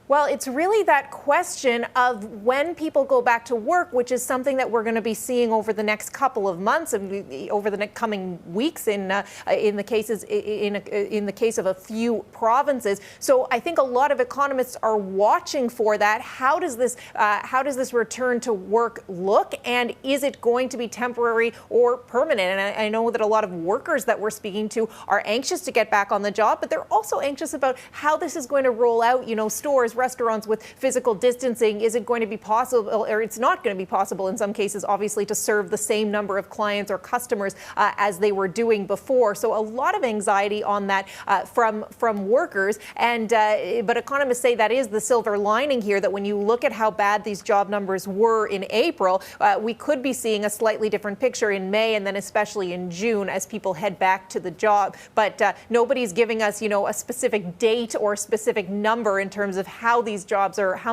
Well, it's really that question of when people go back to work, which is something that we're going to be seeing over the next couple of months and over the next coming weeks in the case of a few provinces. So I think a lot of economists are watching for that. How does this return to work look, and is it going to be temporary or permanent? And I know that a lot of workers that we're speaking to are anxious to get back on the job, but they're also anxious about how this is going to roll out. Stores, restaurants with physical distancing, is it going to be possible, or it's not going to be possible in some cases, obviously, to serve the same number of clients or customers as they were doing before? So a lot of anxiety on that from workers, and but economists say that is the silver lining here, that when you look at how bad these job numbers were in April, we could be seeing a slightly different picture in May, and then especially in June as people head back to the job. But nobody's giving us, a specific date or a specific number in terms of how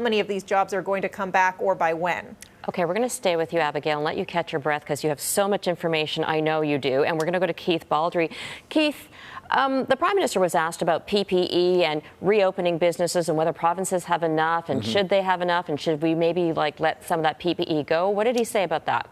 many of these jobs are going to come back, or by when. Okay, we're going to stay with you, Abigail, and let you catch your breath because you have so much information. I know you do. And we're going to go to Keith Baldry. Keith, the Prime Minister was asked about PPE and reopening businesses and whether provinces have enough, and should they have enough, and should we maybe let some of that PPE go? What did he say about that?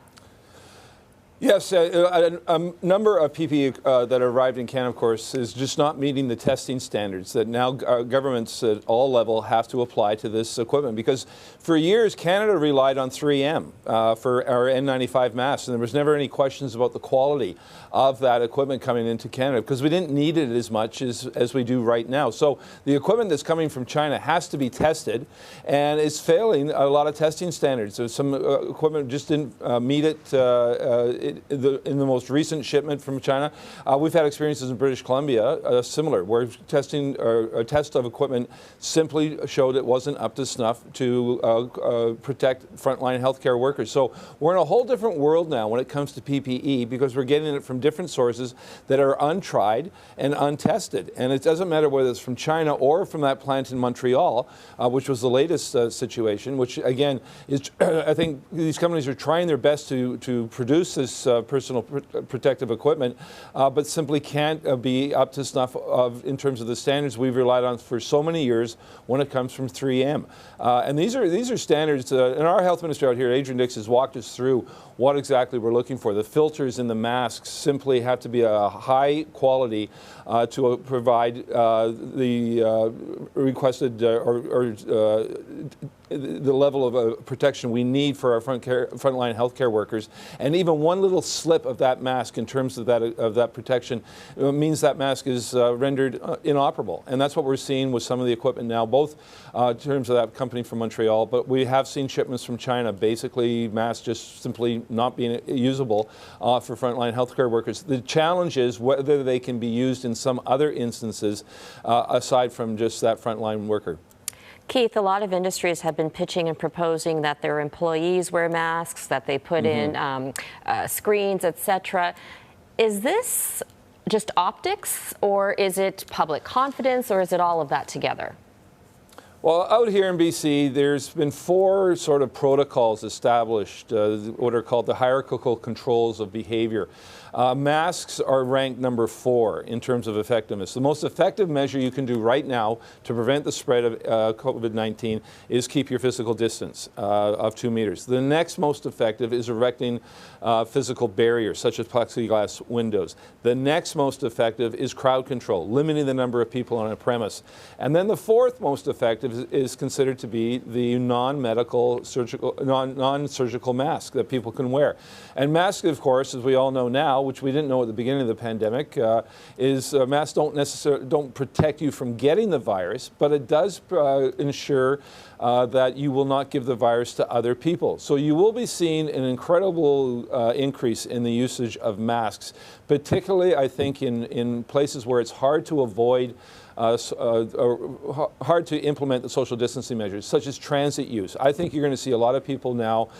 Yes, a number of PPE that arrived in Canada, of course, is just not meeting the testing standards that now governments at all level have to apply to this equipment. Because for years, Canada relied on 3M for our N95 masks, and there was never any questions about the quality of that equipment coming into Canada, because we didn't need it as much as we do right now. So the equipment that's coming from China has to be tested, and it's failing a lot of testing standards. So some equipment just didn't meet it. In the most recent shipment from China. We've had experiences in British Columbia similar, where testing or a test of equipment simply showed it wasn't up to snuff to protect frontline healthcare workers. So we're in a whole different world now when it comes to PPE, because we're getting it from different sources that are untried and untested. And it doesn't matter whether it's from China or from that plant in Montreal, which was the latest situation, which again is, I think these companies are trying their best to produce this personal protective equipment, but simply can't be up to snuff in terms of the standards we've relied on for so many years when it comes from 3M. And these are standards, and our health minister out here, Adrian Dix, has walked us through what exactly we're looking for. The filters in the masks simply have to be a high quality to provide the requested the level of protection we need for our frontline healthcare workers. And even one little slip of that mask in terms of that protection means that mask is rendered inoperable. And that's what we're seeing with some of the equipment now, both in terms of that company from Montreal, but we have seen shipments from China, basically masks just simply not being usable for frontline healthcare workers. The challenge is whether they can be used in some other instances aside from just that frontline worker. Keith, a lot of industries have been pitching and proposing that their employees wear masks, that they put in screens, etc. Is this just optics, or is it public confidence, or is it all of that together? Well, out here in BC, there's been 4 sort of protocols established, what are called the hierarchical controls of behavior. Masks are ranked number 4 in terms of effectiveness. The most effective measure you can do right now to prevent the spread of COVID-19 is keep your physical distance of 2 meters. The next most effective is erecting physical barriers, such as plexiglass windows. The next most effective is crowd control, limiting the number of people on a premise. And then the 4th most effective is considered to be the non-medical non-surgical mask that people can wear. And masks, of course, as we all know now, which we didn't know at the beginning of the pandemic, is masks don't protect you from getting the virus, but it does ensure that you will not give the virus to other people. So you will be seeing an incredible increase in the usage of masks, particularly, I think, in places where it's hard to avoid hard to implement the social distancing measures, such as transit use. I think you're going to see a lot of people now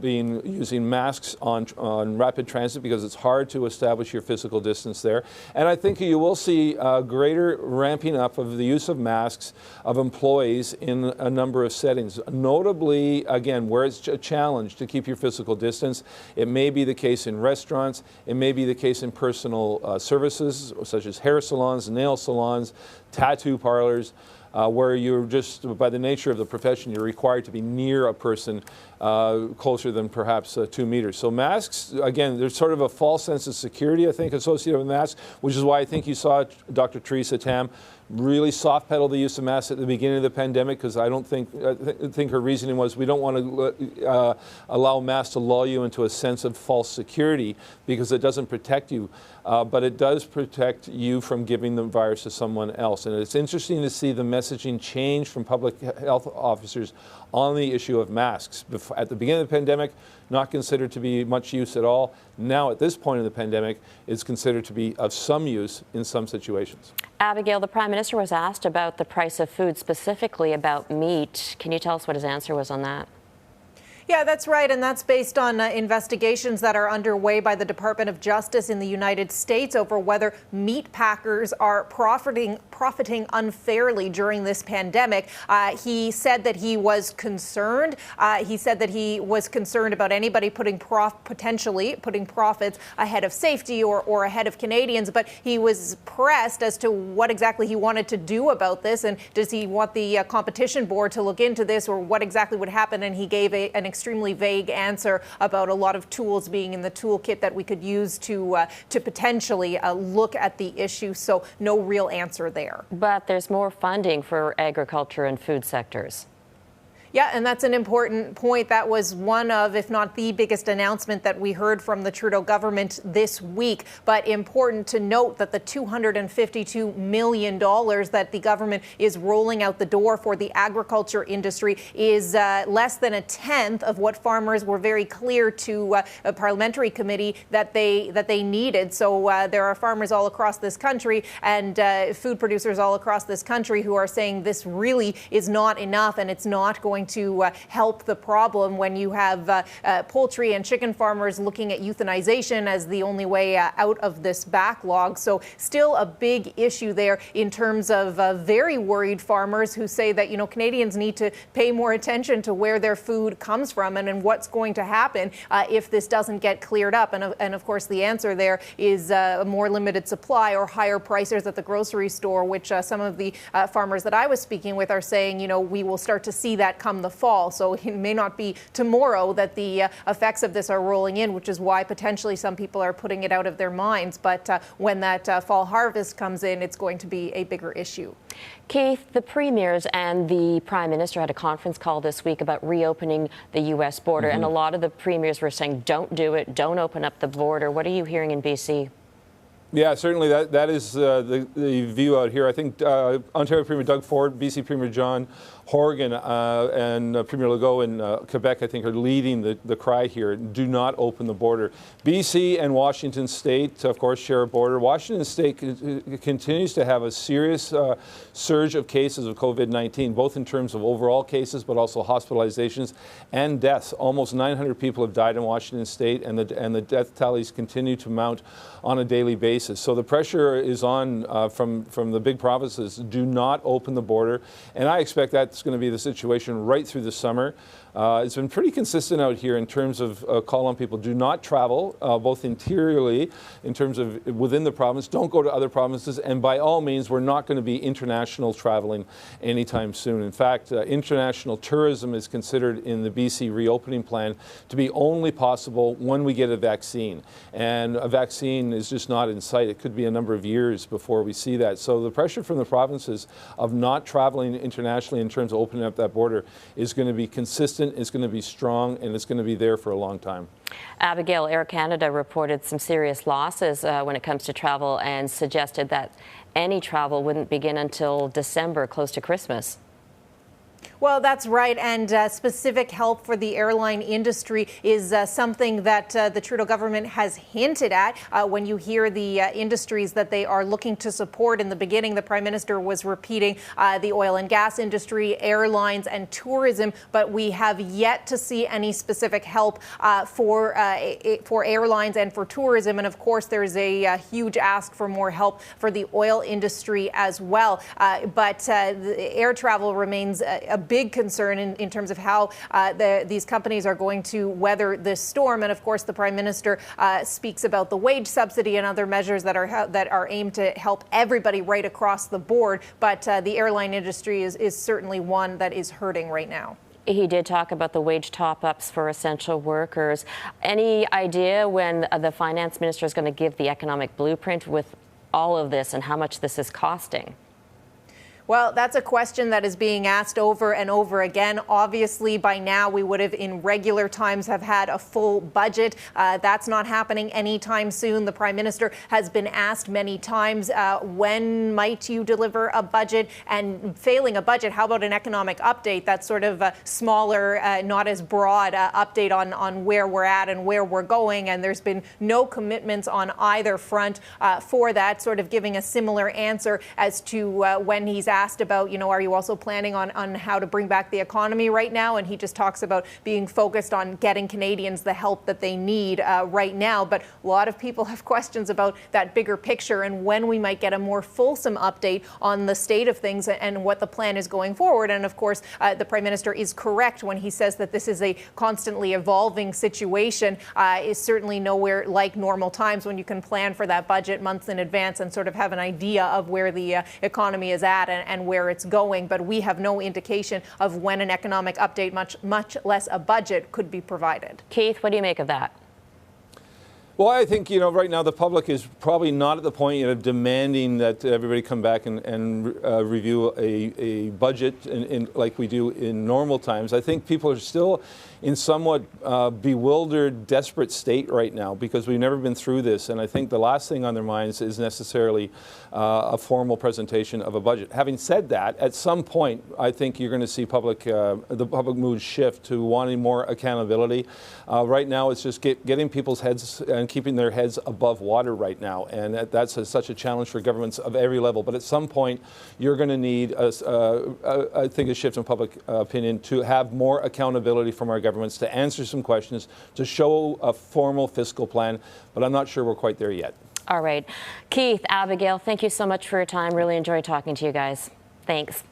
using masks on rapid transit because it's hard to establish your physical distance there. And I think you will see greater ramping up of the use of masks of employees in a number of settings. Notably, again, where it's a challenge to keep your physical distance. It may be the case in restaurants. It may be the case in personal services, such as hair salons, nail salons, tattoo parlors, where you're just, by the nature of the profession, you're required to be near a person closer than perhaps 2 meters. So masks, again, there's sort of a false sense of security, I think, associated with masks, which is why I think you saw Dr. Theresa Tam really soft pedal the use of masks at the beginning of the pandemic, because I think her reasoning was we don't want to allow masks to lull you into a sense of false security because it doesn't protect you, but it does protect you from giving the virus to someone else. And it's interesting to see the messaging change from public health officers on the issue of masks. At the beginning of the pandemic, not considered to be much use at all. Now, at this point in the pandemic, it's considered to be of some use in some situations. Abigail, the Prime Minister was asked about the price of food, specifically about meat. Can you tell us what his answer was on that? Yeah, that's right, and that's based on investigations that are underway by the Department of Justice in the United States over whether meat packers are profiting unfairly during this pandemic. He said that he was concerned. He said that he was concerned about anybody potentially putting profits ahead of safety or ahead of Canadians, but he was pressed as to what exactly he wanted to do about this, and does he want the competition board to look into this, or what exactly would happen, and he gave an extremely vague answer about a lot of tools being in the toolkit that we could use to potentially look at the issue. So no real answer there. But there's more funding for agriculture and food sectors. Yeah, and that's an important point. That was one of, if not the biggest announcement that we heard from the Trudeau government this week. But important to note that the $252 million that the government is rolling out the door for the agriculture industry is less than a tenth of what farmers were very clear to a parliamentary committee that they needed. So there are farmers all across this country and food producers all across this country who are saying this really is not enough, and it's not going to help the problem when you have poultry and chicken farmers looking at euthanization as the only way out of this backlog. So still a big issue there in terms of very worried farmers who say that, Canadians need to pay more attention to where their food comes from and what's going to happen if this doesn't get cleared up. And of course, the answer there is a more limited supply or higher prices at the grocery store, which some of the farmers that I was speaking with are saying, we will start to see that come come the fall. So it may not be tomorrow that the effects of this are rolling in, which is why potentially some people are putting it out of their minds. But when that fall harvest comes in, it's going to be a bigger issue. Keith, the premiers and the Prime Minister had a conference call this week about reopening the U.S. border, and a lot of the premiers were saying, don't do it, don't open up the border. What are you hearing in BC? Yeah, certainly that is the view out here. I think Ontario Premier Doug Ford, BC Premier John Horgan, and Premier Legault in Quebec, I think, are leading the cry here. Do not open the border. BC and Washington State, of course, share a border. Washington State continues to have a serious surge of cases of COVID-19, both in terms of overall cases, but also hospitalizations and deaths. Almost 900 people have died in Washington State, and the death tallies continue to mount on a daily basis. So the pressure is on from the big provinces. Do not open the border, and I expect that's going to be the situation right through the summer. It's been pretty consistent out here in terms of call on people. Do not travel, both interiorly, in terms of within the province. Don't go to other provinces. And by all means, we're not going to be international traveling anytime soon. In fact, international tourism is considered in the BC reopening plan to be only possible when we get a vaccine. And a vaccine is just not in sight. It could be a number of years before we see that. So the pressure from the provinces of not traveling internationally in terms of opening up that border is going to be consistent. It's going to be strong, and it's going to be there for a long time. Abigail, Air Canada reported some serious losses when it comes to travel and suggested that any travel wouldn't begin until December, close to Christmas. Well, that's right. And specific help for the airline industry is something that the Trudeau government has hinted at. When you hear the industries that they are looking to support, in the beginning, the Prime Minister was repeating the oil and gas industry, airlines and tourism. But we have yet to see any specific help for airlines and for tourism. And of course, there's a huge ask for more help for the oil industry as well. But the air travel remains a big concern in terms of how these companies are going to weather this storm. And of course, the Prime Minister speaks about the wage subsidy and other measures that are aimed to help everybody right across the board. But the airline industry is certainly one that is hurting right now. He did talk about the wage top-ups for essential workers. Any idea when the finance minister is going to give the economic blueprint with all of this and how much this is costing? Well, that's a question that is being asked over and over again. Obviously, by now, we would have in regular times have had a full budget. That's not happening anytime soon. The Prime Minister has been asked many times, when might you deliver a budget? And failing a budget, how about an economic update? That's sort of a smaller, not as broad update on where we're at and where we're going. And there's been no commitments on either front for that, sort of giving a similar answer as to when he's asked about, are you also planning on how to bring back the economy right now? And he just talks about being focused on getting Canadians the help that they need right now. But a lot of people have questions about that bigger picture and when we might get a more fulsome update on the state of things and what the plan is going forward. And of course, the Prime Minister is correct when he says that this is a constantly evolving situation. Is certainly nowhere like normal times when you can plan for that budget months in advance and sort of have an idea of where the economy is at and where it's going. But we have no indication of when an economic update, much less a budget, could be provided. Keith, what do you make of that? Well, I think, right now the public is probably not at the point yet of demanding that everybody come back and review a budget like we do in normal times. I think people are still in somewhat bewildered, desperate state right now because we've never been through this. And I think the last thing on their minds is necessarily a formal presentation of a budget. Having said that, at some point, I think you're going to see the public mood shift to wanting more accountability. Right now, it's just getting people's heads and keeping their heads above water right now. And that's such a challenge for governments of every level. But at some point, you're going to need, I think, a shift in public opinion to have more accountability from our governments, to answer some questions, to show a formal fiscal plan. But I'm not sure we're quite there yet. All right. Keith, Abigail, thank you so much for your time. Really enjoyed talking to you guys. Thanks.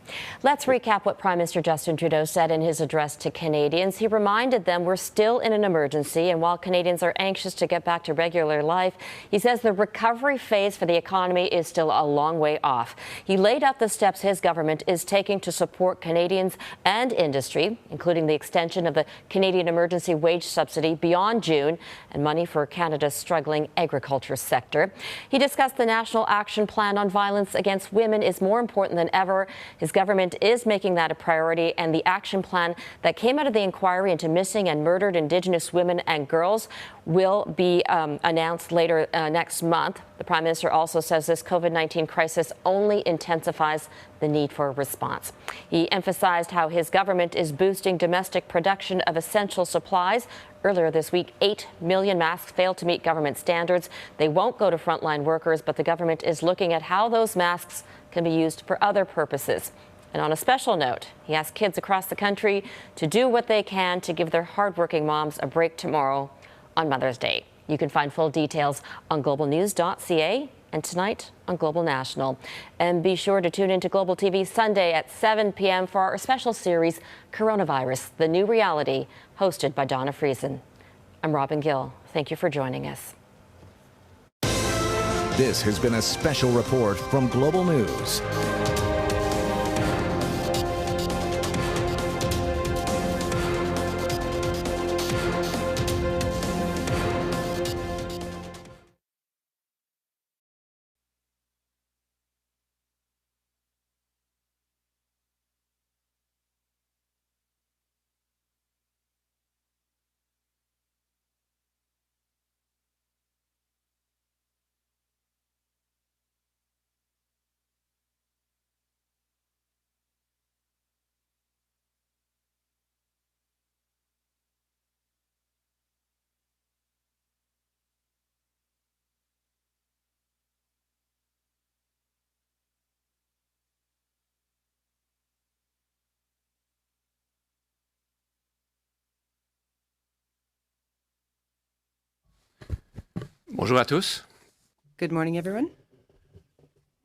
Let's recap what Prime Minister Justin Trudeau said in his address to Canadians. He reminded them we're still in an emergency, and while Canadians are anxious to get back to regular life, he says the recovery phase for the economy is still a long way off. He laid out the steps his government is taking to support Canadians and industry, including the extension of the Canadian Emergency Wage Subsidy beyond June and money for Canada's struggling agriculture sector. He discussed the National Action Plan on Violence Against Women is more important than ever. His government is making that a priority, and the action plan that came out of the inquiry into missing and murdered Indigenous women and girls will be announced later next month. The Prime Minister also says this COVID-19 crisis only intensifies the need for a response. He emphasized how his government is boosting domestic production of essential supplies. Earlier this week, 8 million masks failed to meet government standards. They won't go to frontline workers, but the government is looking at how those masks can be used for other purposes. And on a special note, he asked kids across the country to do what they can to give their hardworking moms a break tomorrow on Mother's Day. You can find full details on globalnews.ca and tonight on Global National. And be sure to tune into Global TV Sunday at 7 p.m. for our special series, Coronavirus, The New Reality, hosted by Donna Friesen. I'm Robin Gill. Thank you for joining us. This has been a special report from Global News. Bonjour à tous. Good morning, everyone.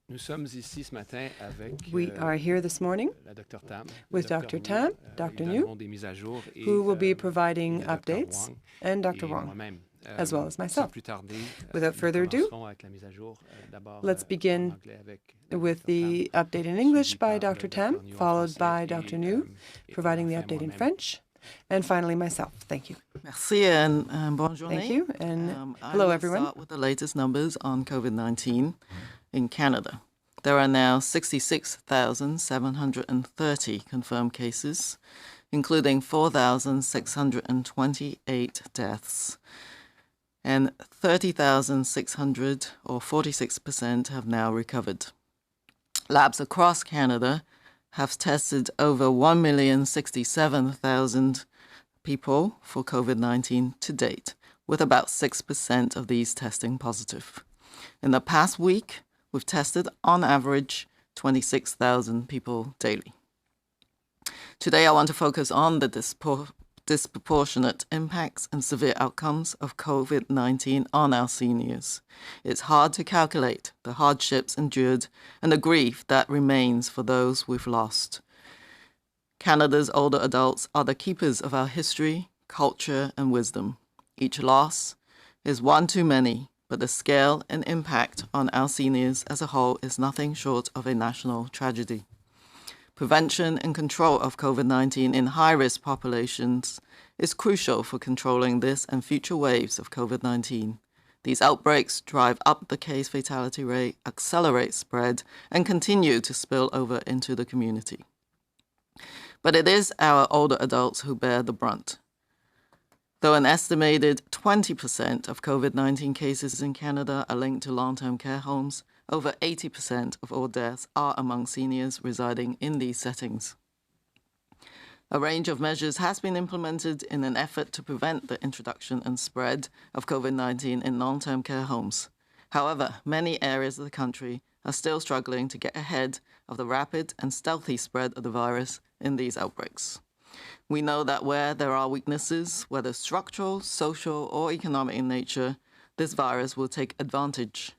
Nous sommes ici ce matin avec We are here this morning la Dr. Tam, with Dr. Tam, Dr. New, des mises à jour et, who will be providing Dr. updates, Wang and Dr. et Wang, moi-même. as well as myself. Sans plus tarder, Without further ado, avec la mise à jour, d'abord, let's begin with the update in English by Dr. Tam, followed by Dr. New, providing the update in French, and finally myself. Thank you. Merci and bonne journée. Thank you, and hello, everyone. I will start with the latest numbers on COVID-19 in Canada. There are now 66,730 confirmed cases, including 4,628 deaths, and 30,600, or 46%, have now recovered. Labs across Canada have tested over 1,067,000 people for COVID-19 to date, with about 6% of these testing positive. In the past week, we've tested, on average, 26,000 people daily. Today, I want to focus on the disproportionate impacts and severe outcomes of COVID-19 on our seniors. It's hard to calculate the hardships endured and the grief that remains for those we've lost. Canada's older adults are the keepers of our history, culture, and wisdom. Each loss is one too many, but the scale and impact on our seniors as a whole is nothing short of a national tragedy. Prevention and control of COVID-19 in high-risk populations is crucial for controlling this and future waves of COVID-19. These outbreaks drive up the case fatality rate, accelerate spread, and continue to spill over into the community. But it is our older adults who bear the brunt. Though an estimated 20% of COVID-19 cases in Canada are linked to long-term care homes, over 80% of all deaths are among seniors residing in these settings. A range of measures has been implemented in an effort to prevent the introduction and spread of COVID-19 in long-term care homes. However, many areas of the country are still struggling to get ahead of the rapid and stealthy spread of the virus in these outbreaks. We know that where there are weaknesses, whether structural, social, or economic in nature, this virus will take advantage.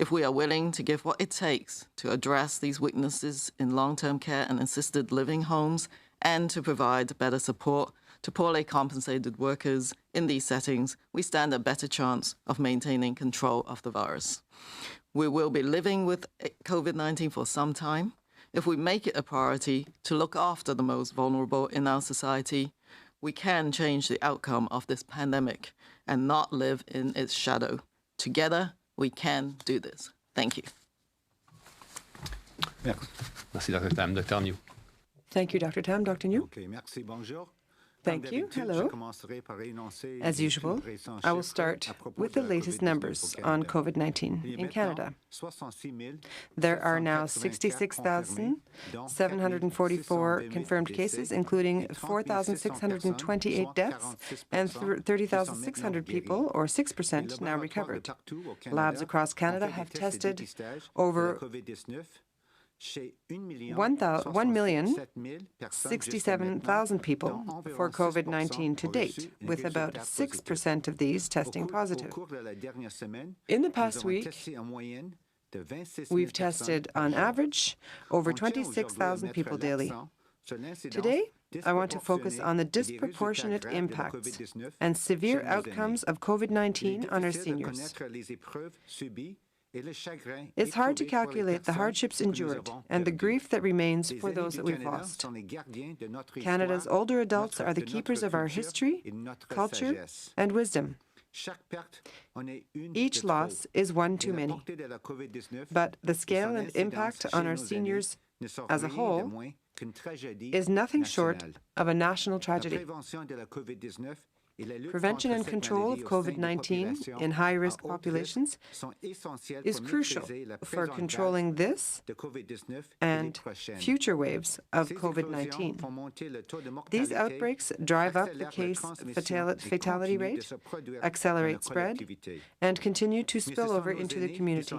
If we are willing to give what it takes to address these weaknesses in long-term care and assisted living homes and to provide better support to poorly compensated workers in these settings, we stand a better chance of maintaining control of the virus. We will be living with COVID-19 for some time. If we make it a priority to look after the most vulnerable in our society, we can change the outcome of this pandemic and not live in its shadow. Together, we can do this. Thank you. Merci, Dr. Tam. Dr. New. Thank you, Dr. Tam. Dr. New. Okay, merci, bonjour. Thank you. Hello. As usual, I will start with the latest numbers on COVID-19 in Canada. There are now 66,744 confirmed cases, including 4,628 deaths and 30,600 people, or 6%, now recovered. Labs across Canada have tested over 1,067,000 people for COVID-19 to date, with about 6% of these testing positive. In the past week, we've tested, on average, over 26,000 people daily. Today, I want to focus on the disproportionate impacts and severe outcomes of COVID-19 on our seniors. It's hard to calculate the hardships endured and the grief that remains for those that we've lost. Canada's older adults are the keepers of our history, culture, and wisdom. Each loss is one too many, but the scale and impact on our seniors as a whole is nothing short of a national tragedy. Prevention and control of COVID-19 in high-risk populations is crucial for controlling this and future waves of COVID-19. These outbreaks drive up the case fatality rate, accelerate spread, and continue to spill over into the community.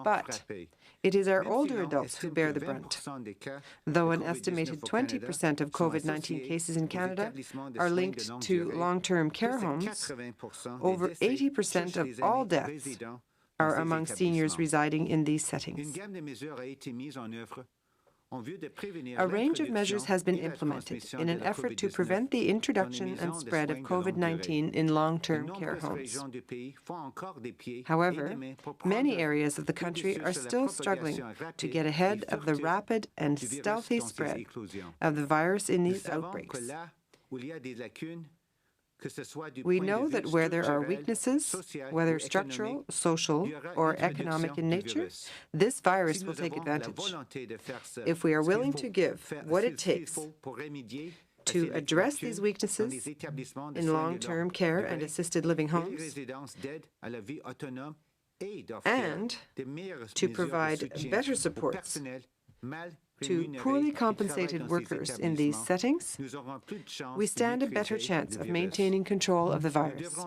But it is our older adults who bear the brunt. Though an estimated 20% of COVID-19 cases in Canada are linked to long-term care homes, over 80% of all deaths are among seniors residing in these settings. A range of measures has been implemented in an effort to prevent the introduction and spread of COVID-19 in long-term care homes. However, many areas of the country are still struggling to get ahead of the rapid and stealthy spread of the virus in these outbreaks. We know that where there are weaknesses, whether structural, social, or economic in nature, this virus will take advantage. If we are willing to give what it takes to address these weaknesses in long-term care and assisted living homes, and to provide better supports to poorly compensated workers in these settings, we stand a better chance of maintaining control of the virus.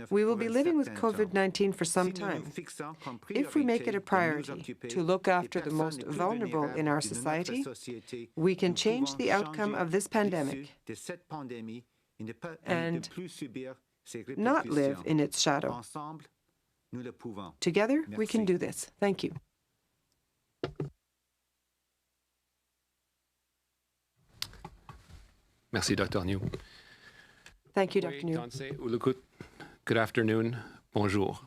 We will be living with COVID-19 for some time. If we make it a priority to look after the most vulnerable in our society, we can change the outcome of this pandemic and not live in its shadow. Together, we can do this. Thank you. Merci, Dr. New. Thank you, Dr. New. Good afternoon. Bonjour.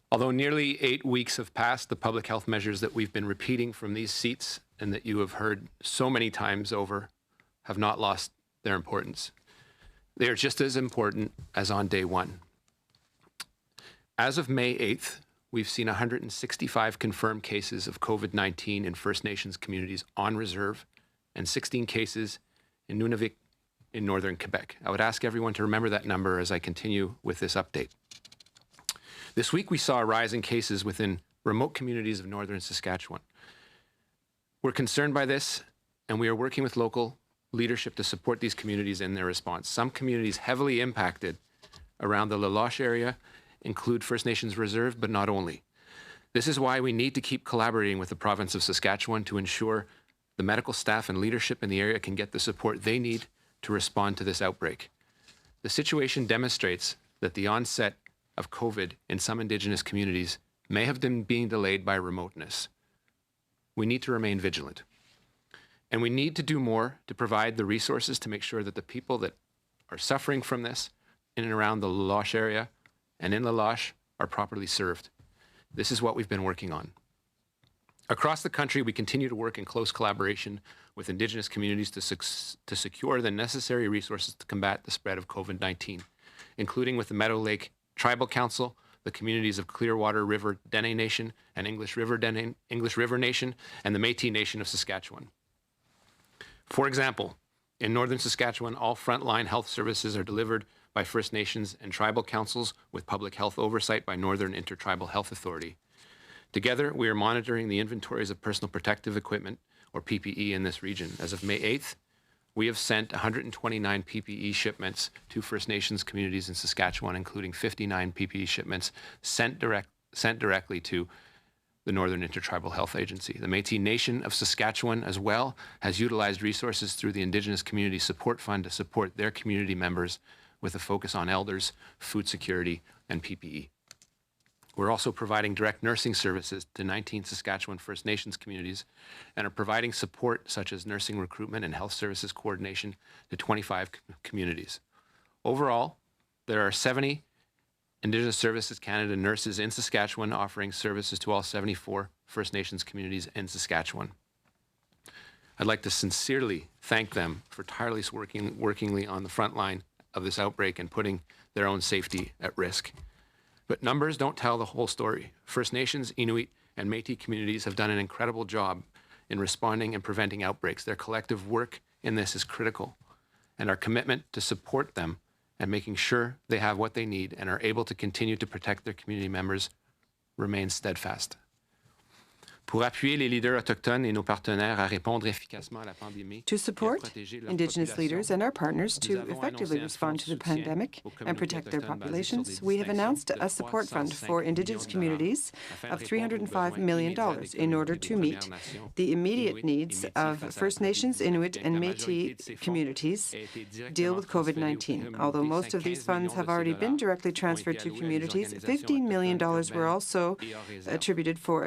Although nearly 8 weeks have passed, the public health measures that we've been repeating from these seats and that you have heard so many times over have not lost their importance. They are just as important as on day one. As of May 8th, we've seen 165 confirmed cases of COVID-19 in First Nations communities on reserve and 16 cases in Nunavik in northern Quebec. I would ask everyone to remember that number as I continue with this update. This week we saw a rise in cases within remote communities of northern Saskatchewan. We're concerned by this, and we are working with local leadership to support these communities in their response. Some communities heavily impacted around the La Loche area include First Nations Reserve, but not only. This is why we need to keep collaborating with the province of Saskatchewan to ensure the medical staff and leadership in the area can get the support they need to respond to this outbreak. The situation demonstrates that the onset of COVID in some Indigenous communities may have been being delayed by remoteness. We need to remain vigilant. And we need to do more to provide the resources to make sure that the people that are suffering from this in and around the La Loche area and in La Loche are properly served. This is what we've been working on. Across the country, we continue to work in close collaboration with Indigenous communities to secure the necessary resources to combat the spread of COVID-19, including with the Meadow Lake Tribal Council, the communities of Clearwater River Dene Nation and English River Nation, and the Métis Nation of Saskatchewan. For example, in northern Saskatchewan, all frontline health services are delivered by First Nations and tribal councils with public health oversight by Northern Intertribal Health Authority. Together, we are monitoring the inventories of personal protective equipment, or PPE, in this region. As of May 8th, we have sent 129 PPE shipments to First Nations communities in Saskatchewan, including 59 PPE shipments sent directly to the Northern Intertribal Health Agency. The Métis Nation of Saskatchewan as well has utilized resources through the Indigenous Community Support Fund to support their community members with a focus on elders, food security, and PPE. We're also providing direct nursing services to 19 Saskatchewan First Nations communities and are providing support such as nursing recruitment and health services coordination to 25 communities. Overall, there are 70 Indigenous Services Canada nurses in Saskatchewan offering services to all 74 First Nations communities in Saskatchewan. I'd like to sincerely thank them for tirelessly working on the front line of this outbreak and putting their own safety at risk. But numbers don't tell the whole story. First Nations, Inuit, and Métis communities have done an incredible job in responding and preventing outbreaks. Their collective work in this is critical, and our commitment to support them and making sure they have what they need and are able to continue to protect their community members remains steadfast. Pour appuyer les leaders autochtones et nos partenaires à répondre efficacement à la pandémie, to support Indigenous leaders and our partners to effectively respond to the pandemic and protect their populations, we have announced a support fund for Indigenous communities of $305 million in order to meet the immediate needs of First Nations, Inuit, and Métis communities deal with COVID-19. Although most of these funds have already been directly transferred to communities, $15 million were also attributed for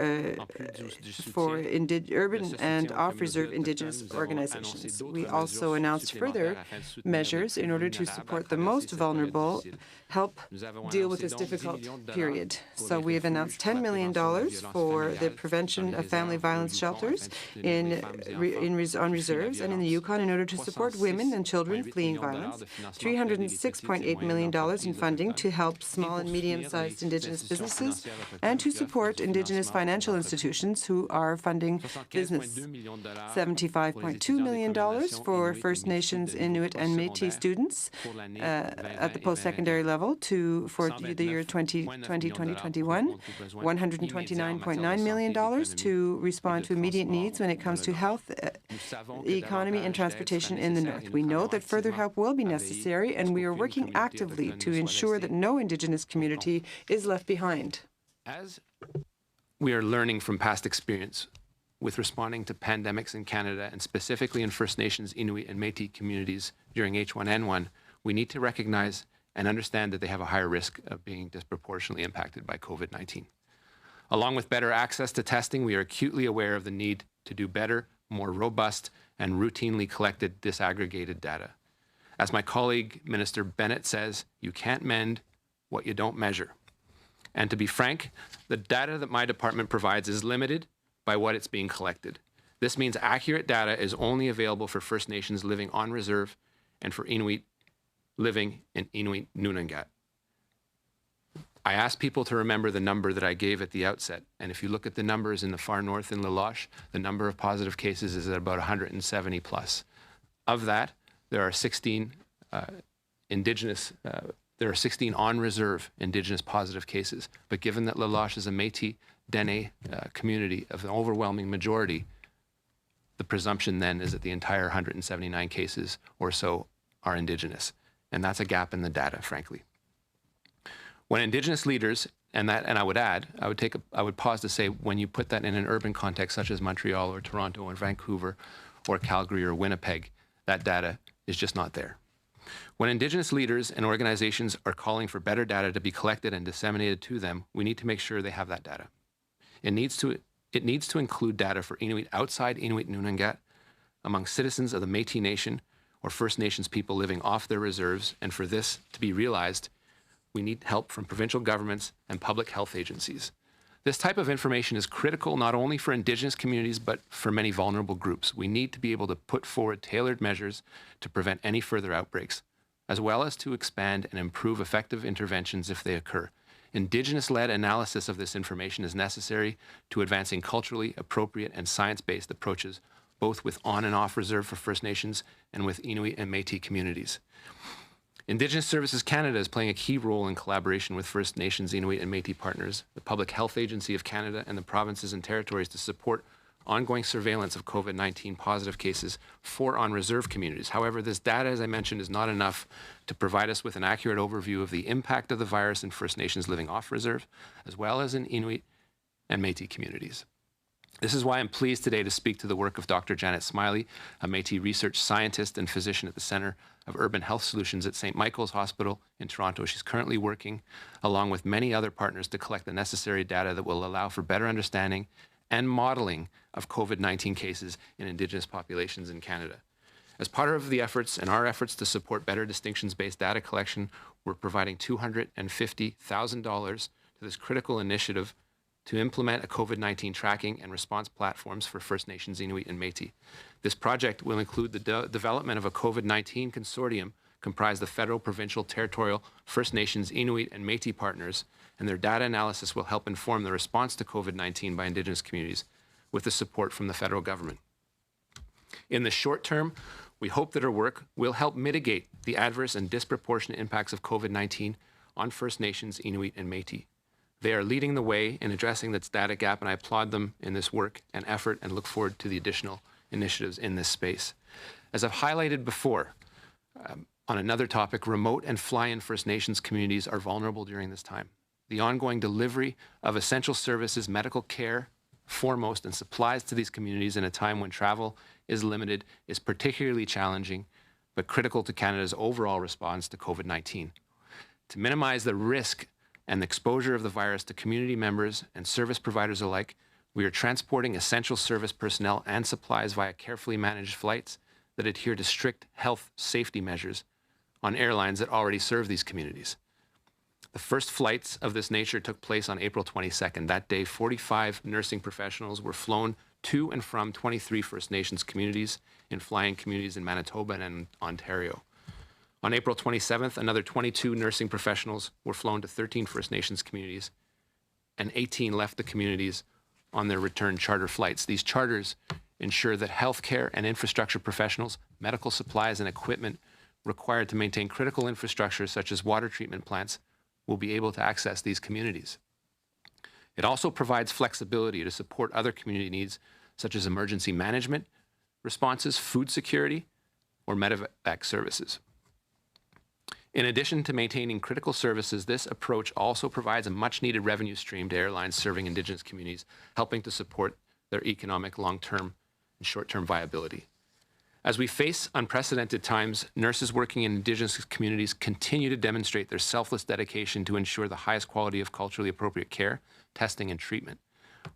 urban and off-reserve Indigenous organizations. We also announced further measures in order to support the most vulnerable, help deal with this difficult period. So we have announced $10 million for the prevention of family violence shelters on reserves and in the Yukon in order to support women and children fleeing violence, $306.8 million in funding to help small and medium-sized Indigenous businesses, and to support Indigenous financial institutions who are funding business. $75.2 million for First Nations, Inuit, and Métis students at the post-secondary level for the year 2020-2021. $129.9 million to respond to immediate needs when it comes to health, economy, and transportation in the North. We know that further help will be necessary, and we are working actively to ensure that no Indigenous community is left behind. As we are learning from past experience with responding to pandemics in Canada, and specifically in First Nations, Inuit, and Métis communities during H1N1, we need to recognize and understand that they have a higher risk of being disproportionately impacted by COVID-19. Along with better access to testing, we are acutely aware of the need to do better, more robust, and routinely collected disaggregated data. As my colleague, Minister Bennett, says, you can't mend what you don't measure. And to be frank, the data that my department provides is limited by what it's being collected. This means accurate data is only available for First Nations living on reserve and for Inuit living in Inuit Nunangat. I ask people to remember the number that I gave at the outset, and if you look at the numbers in the far north in La Loche, the number of positive cases is at about 170 plus. Of that, there are 16 on-reserve Indigenous positive cases. But given that La Loche is a Métis Dene community of an overwhelming majority, the presumption then is that the entire 179 cases or so are Indigenous. And that's a gap in the data, frankly. When Indigenous leaders, and I would add, I would pause to say, when you put that in an urban context such as Montreal or Toronto or Vancouver or Calgary or Winnipeg, that data is just not there. When Indigenous leaders and organizations are calling for better data to be collected and disseminated to them, we need to make sure they have that data. It needs to include data for Inuit outside Inuit Nunangat, among citizens of the Métis Nation or First Nations people living off their reserves, and for this to be realized, we need help from provincial governments and public health agencies. This type of information is critical not only for Indigenous communities, but for many vulnerable groups. We need to be able to put forward tailored measures to prevent any further outbreaks, as well as to expand and improve effective interventions if they occur. Indigenous-led analysis of this information is necessary to advancing culturally appropriate and science-based approaches, both with on and off reserve for First Nations and with Inuit and Métis communities. Indigenous Services Canada is playing a key role in collaboration with First Nations, Inuit and Métis partners, the Public Health Agency of Canada and the provinces and territories to support ongoing surveillance of COVID-19 positive cases for on-reserve communities. However, this data, as I mentioned, is not enough to provide us with an accurate overview of the impact of the virus in First Nations living off-reserve, as well as in Inuit and Métis communities. This is why I'm pleased today to speak to the work of Dr. Janet Smiley, a Métis research scientist and physician at the Centre of Urban Health Solutions at St. Michael's Hospital in Toronto. She's currently working, along with many other partners, to collect the necessary data that will allow for better understanding and modeling of COVID-19 cases in Indigenous populations in Canada. As part of the efforts and our efforts to support better distinctions-based data collection, we're providing $250,000 to this critical initiative to implement a COVID-19 tracking and response platforms for First Nations, Inuit, and Métis. This project will include the development of a COVID-19 consortium comprised of federal, provincial, territorial, First Nations, Inuit, and Métis partners, and their data analysis will help inform the response to COVID-19 by Indigenous communities with the support from the federal government. In the short term, we hope that our work will help mitigate the adverse and disproportionate impacts of COVID-19 on First Nations, Inuit, and Métis. They are leading the way in addressing this data gap, and I applaud them in this work and effort and look forward to the additional initiatives in this space. As I've highlighted before, on another topic, remote and fly-in First Nations communities are vulnerable during this time. The ongoing delivery of essential services, medical care, foremost, and supplies to these communities in a time when travel is limited is particularly challenging, but critical to Canada's overall response to COVID-19. To minimize the risk and exposure of the virus to community members and service providers alike, we are transporting essential service personnel and supplies via carefully managed flights that adhere to strict health safety measures on airlines that already serve these communities. The first flights of this nature took place on April 22nd. That day, 45 nursing professionals were flown to and from 23 First Nations communities in flying communities in Manitoba and Ontario. On April 27th, another 22 nursing professionals were flown to 13 First Nations communities, and 18 left the communities on their return charter flights. These charters ensure that healthcare and infrastructure professionals, medical supplies, and equipment required to maintain critical infrastructure such as water treatment plants will be able to access these communities. It also provides flexibility to support other community needs such as emergency management responses, food security, or medevac services. In addition to maintaining critical services, this approach also provides a much-needed revenue stream to airlines serving Indigenous communities, helping to support their economic long-term and short-term viability. As we face unprecedented times, nurses working in Indigenous communities continue to demonstrate their selfless dedication to ensure the highest quality of culturally appropriate care, testing, and treatment.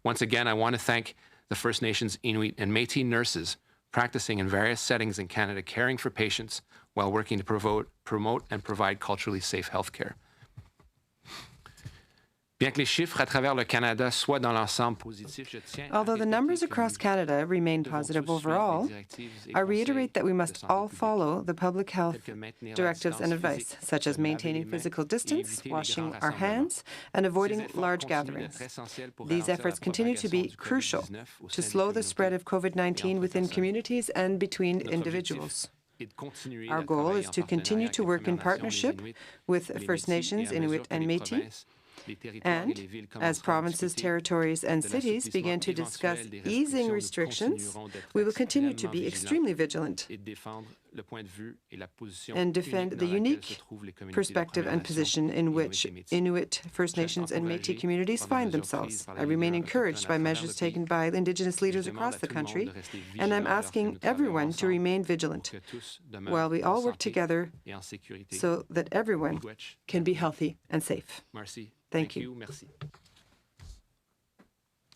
Once again, I want to thank the First Nations, Inuit, and Métis nurses practicing in various settings in Canada, caring for patients while working to promote and provide culturally safe health care. Although the numbers across Canada remain positive overall, I reiterate that we must all follow the public health directives and advice, such as maintaining physical distance, washing our hands, and avoiding large gatherings. These efforts continue to be crucial to slow the spread of COVID-19 within communities and between individuals. Our goal is to continue to work in partnership with First Nations, Inuit, and Métis And as provinces, territories, and cities begin to discuss easing restrictions, we will continue to be extremely vigilant and defend the unique perspective and position in which Inuit, First Nations, and Métis communities find themselves. I remain encouraged by measures taken by Indigenous leaders across the country, and I'm asking everyone to remain vigilant while we all work together so that everyone can be healthy and safe. Thank you.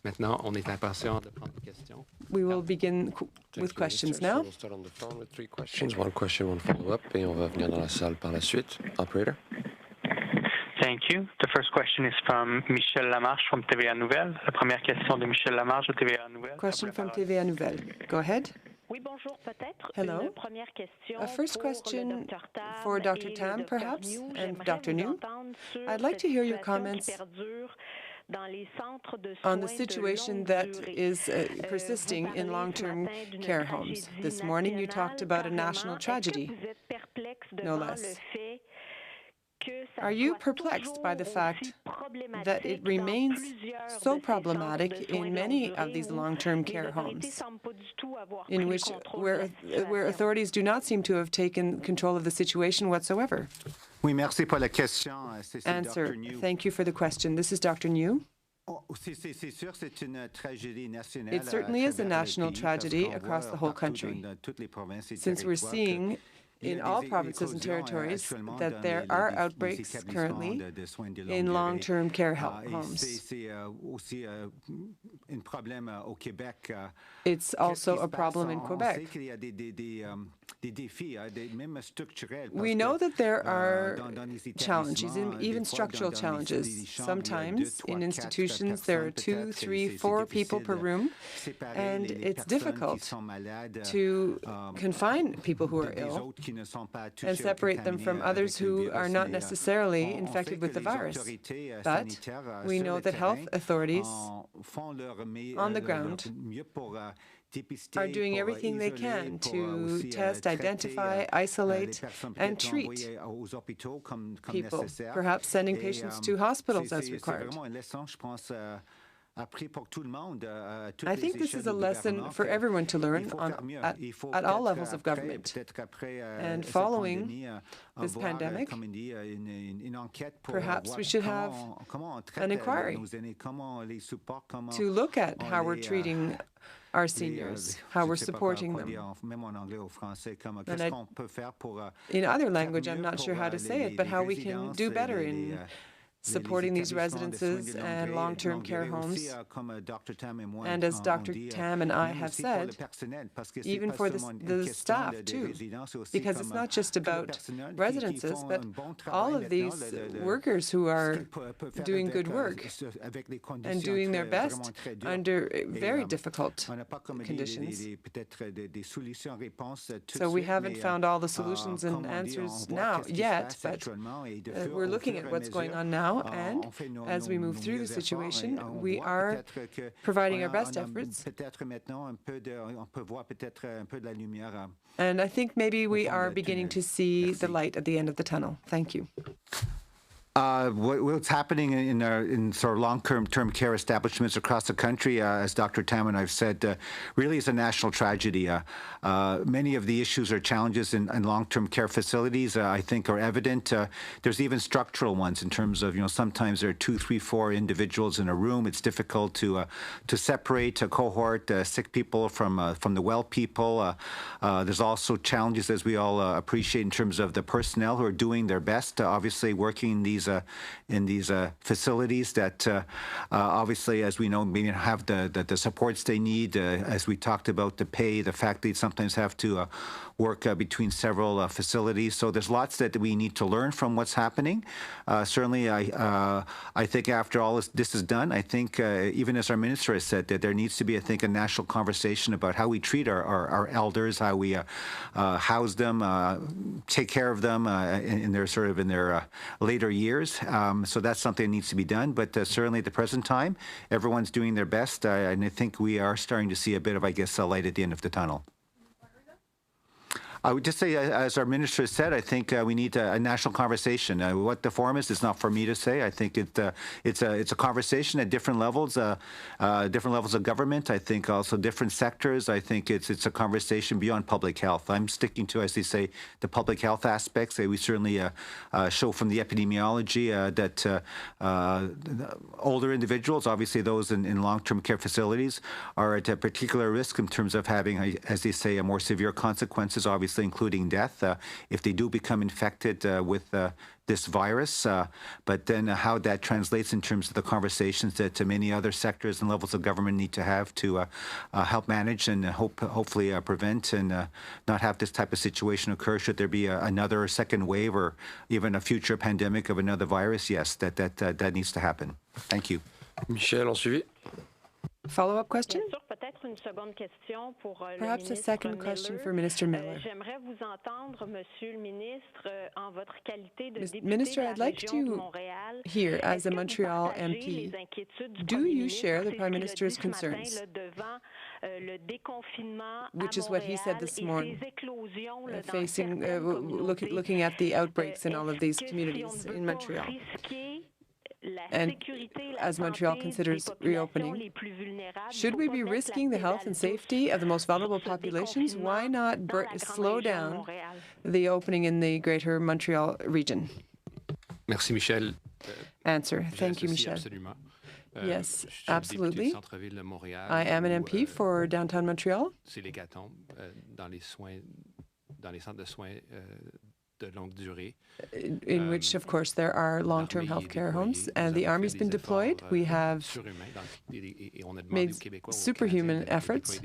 Maintenant, on est impatient de prendre des questions. We will begin with questions now. We'll start on the phone with 3 questions. 1 question, 1 follow-up, et on va venir dans la salle par la suite. Operator. Thank you. The first question is from Michel Lamarche from TVA Nouvelles. La première question de Michel Lamarche de TVA Nouvelles. Question from TVA Nouvelles. Go ahead. Hello. A first question for Dr. Tam, perhaps, and Dr. New. I'd like to hear your comments on the situation that is persisting in long-term care homes. This morning you talked about a national tragedy, no less. Are you perplexed by the fact that it remains so problematic in many of these long-term care homes, in which where authorities do not seem to have taken control of the situation whatsoever? Answer. Thank you for the question. This is Dr. New. It certainly is a national tragedy across the whole country, since we're seeing in all provinces and territories that there are outbreaks currently in long-term care homes. It's also a problem in Quebec. We know that there are challenges, even structural challenges. Sometimes in institutions there are 2, 3, 4 people per room, and it's difficult to confine people who are ill and separate them from others who are not necessarily infected with the virus. But we know that health authorities on the ground are doing everything they can to test, identify, isolate, and treat people, perhaps sending patients to hospitals as required. I think this is a lesson for everyone to learn at all levels of government. And following this pandemic, perhaps we should have an inquiry to look at how we're treating our seniors, how we're supporting them. And in other language, I'm not sure how to say it, but how we can do better in supporting these residences and long-term care homes. And as Dr. Tam and I have said, even for the staff too, because it's not just about residences, but all of these workers who are doing good work and doing their best under very difficult conditions. So we haven't found all the solutions and answers now yet, but we're looking at what's going on now. And as we move through the situation, we are providing our best efforts. And I think maybe we are beginning to see the light at the end of the tunnel. Thank you. What's happening in sort of long-term care establishments across the country, as Dr. Tam and I have said, really is a national tragedy. Many of the issues or challenges in long-term care facilities, I think, are evident. There's even structural ones in terms of, sometimes there are 2, 3, 4 individuals in a room. It's difficult to separate a cohort, sick people from the well people. There's also challenges, as we all appreciate, in terms of the personnel who are doing their best, obviously working in these facilities that obviously, as we know, maybe have the supports they need, as we talked about, the pay, the fact they sometimes have to work between several facilities. So there's lots that we need to learn from what's happening. Certainly, I think after all this is done, I think even as our minister has said, that there needs to be, I think, a national conversation about how we treat our elders, how we house them, take care of them in their later years. So that's something that needs to be done. But certainly at the present time, everyone's doing their best, and I think we are starting to see a bit of, I guess, a light at the end of the tunnel. I would just say, as our minister said, I think we need a national conversation. What the form is not for me to say. I think it's a conversation at different levels of government. I think also different sectors. I think it's a conversation beyond public health. I'm sticking to, as they say, the public health aspects. We certainly show from the epidemiology that older individuals, obviously those in long-term care facilities, are at a particular risk in terms of having, as they say, a more severe consequences, obviously including death, if they do become infected with this virus. But then how that translates in terms of the conversations that many other sectors and levels of government need to have to help manage and hopefully prevent and not have this type of situation occur should there be another second wave or even a future pandemic of another virus. Yes, that needs to happen. Thank you. Michel, en suivi. Follow-up question? Perhaps a second question for Minister Miller. Minister, I'd like to hear, as a Montreal MP, do you share the Prime Minister's concerns, which is what he said this morning, looking at the outbreaks in all of these communities in Montreal? And as Montreal considers reopening, should we be risking the health and safety of the most vulnerable populations? Why not slow down the opening in the greater Montreal region? Merci, Michel. Answer. Thank you, Michel. Yes, absolutely. I am an MP for downtown Montreal. In which, of course, there are long-term healthcare homes, and the Army's been deployed. We have made superhuman efforts,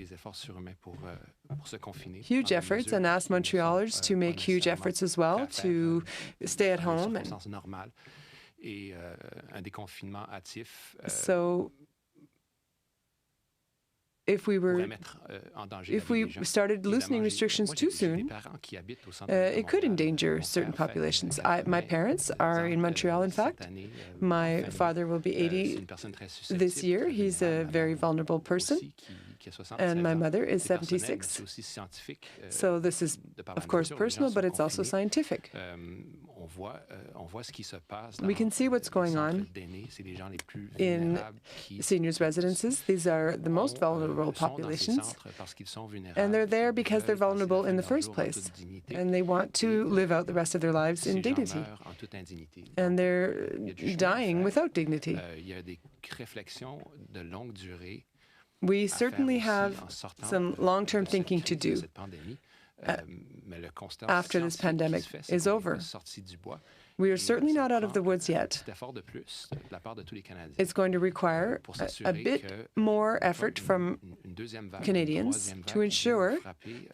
huge efforts, and asked Montrealers to make huge efforts as well to stay at home. So if we started loosening restrictions too soon, it could endanger certain populations. My parents are in Montreal, in fact. My father will be 80 this year. He's a very vulnerable person. And my mother is 76. So this is, of course, personal, but it's also scientific. We can see what's going on in seniors' residences. These are the most vulnerable populations, and they're there because they're vulnerable in the first place, and they want to live out the rest of their lives in dignity, and they're dying without dignity. We certainly have some long-term thinking to do after this pandemic is over. We are certainly not out of the woods yet. It's going to require a bit more effort from Canadians to ensure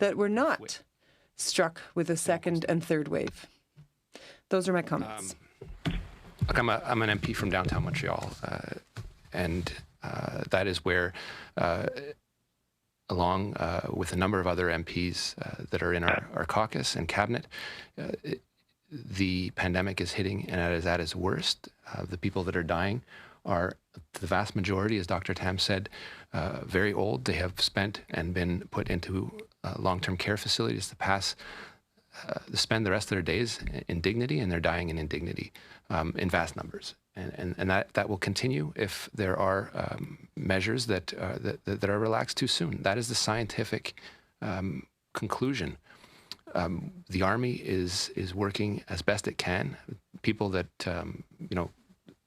that we're not struck with a second and third wave. Those are my comments. Look, I'm an MP from downtown Montreal, and that is where, along with a number of other MPs that are in our caucus and cabinet, the pandemic is hitting, and it is at its worst. The people that are dying are, the vast majority, as Dr. Tam said, very old. They have spent and been put into long-term care facilities to spend the rest of their days in dignity, and they're dying in indignity in vast numbers. And that will continue if there are measures that are relaxed too soon. That is the scientific conclusion. The Army is working as best it can. People that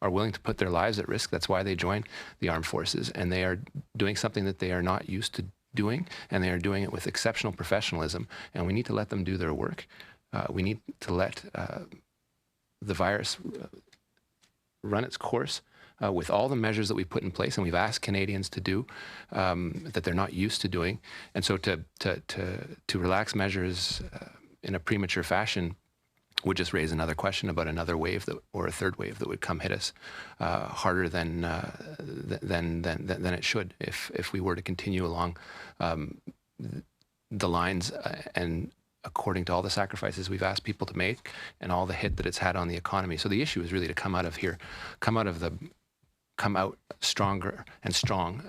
are willing to put their lives at risk. That's why they join the armed forces, and they are doing something that they are not used to doing, and they are doing it with exceptional professionalism. And we need to let them do their work. We need to let the virus run its course with all the measures that we put in place, and we've asked Canadians to do that they're not used to doing. And so to relax measures in a premature fashion would just raise another question about another wave or a third wave that would come hit us harder than it should if we were to continue along the lines and according to all the sacrifices we've asked people to make and all the hit that it's had on the economy. So the issue is really to come out of the come out stronger and strong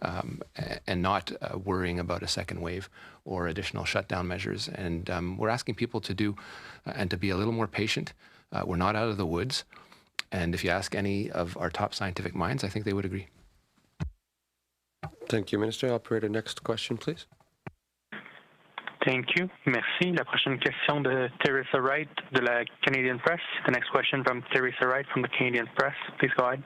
and not worrying about a second wave or additional shutdown measures. And we're asking people to do and to be a little more patient. We're not out of the woods. And if you ask any of our top scientific minds, I think they would agree. Thank you, Minister. Operator, next question, please. Thank you. Merci. La prochaine question de Theresa Wright de la Canadian Press. The next question from Theresa Wright from the Canadian Press. Please go ahead.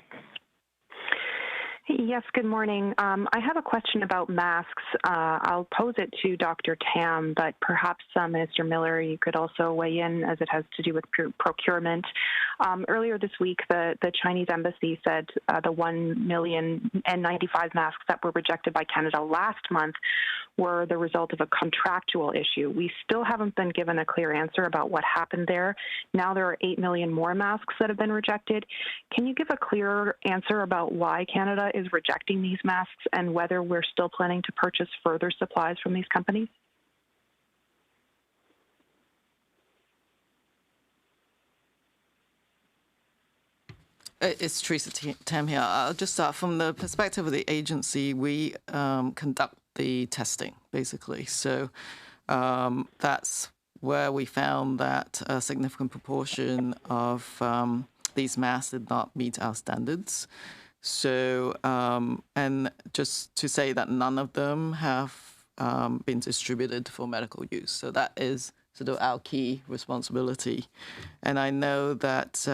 Yes, good morning. I have a question about masks. I'll pose it to Dr. Tam, but perhaps Minister Miller, you could also weigh in as it has to do with procurement. Earlier this week, the Chinese embassy said the 1 million N95 masks that were rejected by Canada last month were the result of a contractual issue. We still haven't been given a clear answer about what happened there. Now there are 8 million more masks that have been rejected. Can you give a clear answer about why Canada is rejecting these masks and whether we're still planning to purchase further supplies from these companies? It's Theresa Tam here. I'll just start from the perspective of the agency. We conduct the testing, basically. So that's where we found that a significant proportion of these masks did not meet our standards. So, and just to say that none of them have been distributed for medical use. So that is sort of our key responsibility. And I know that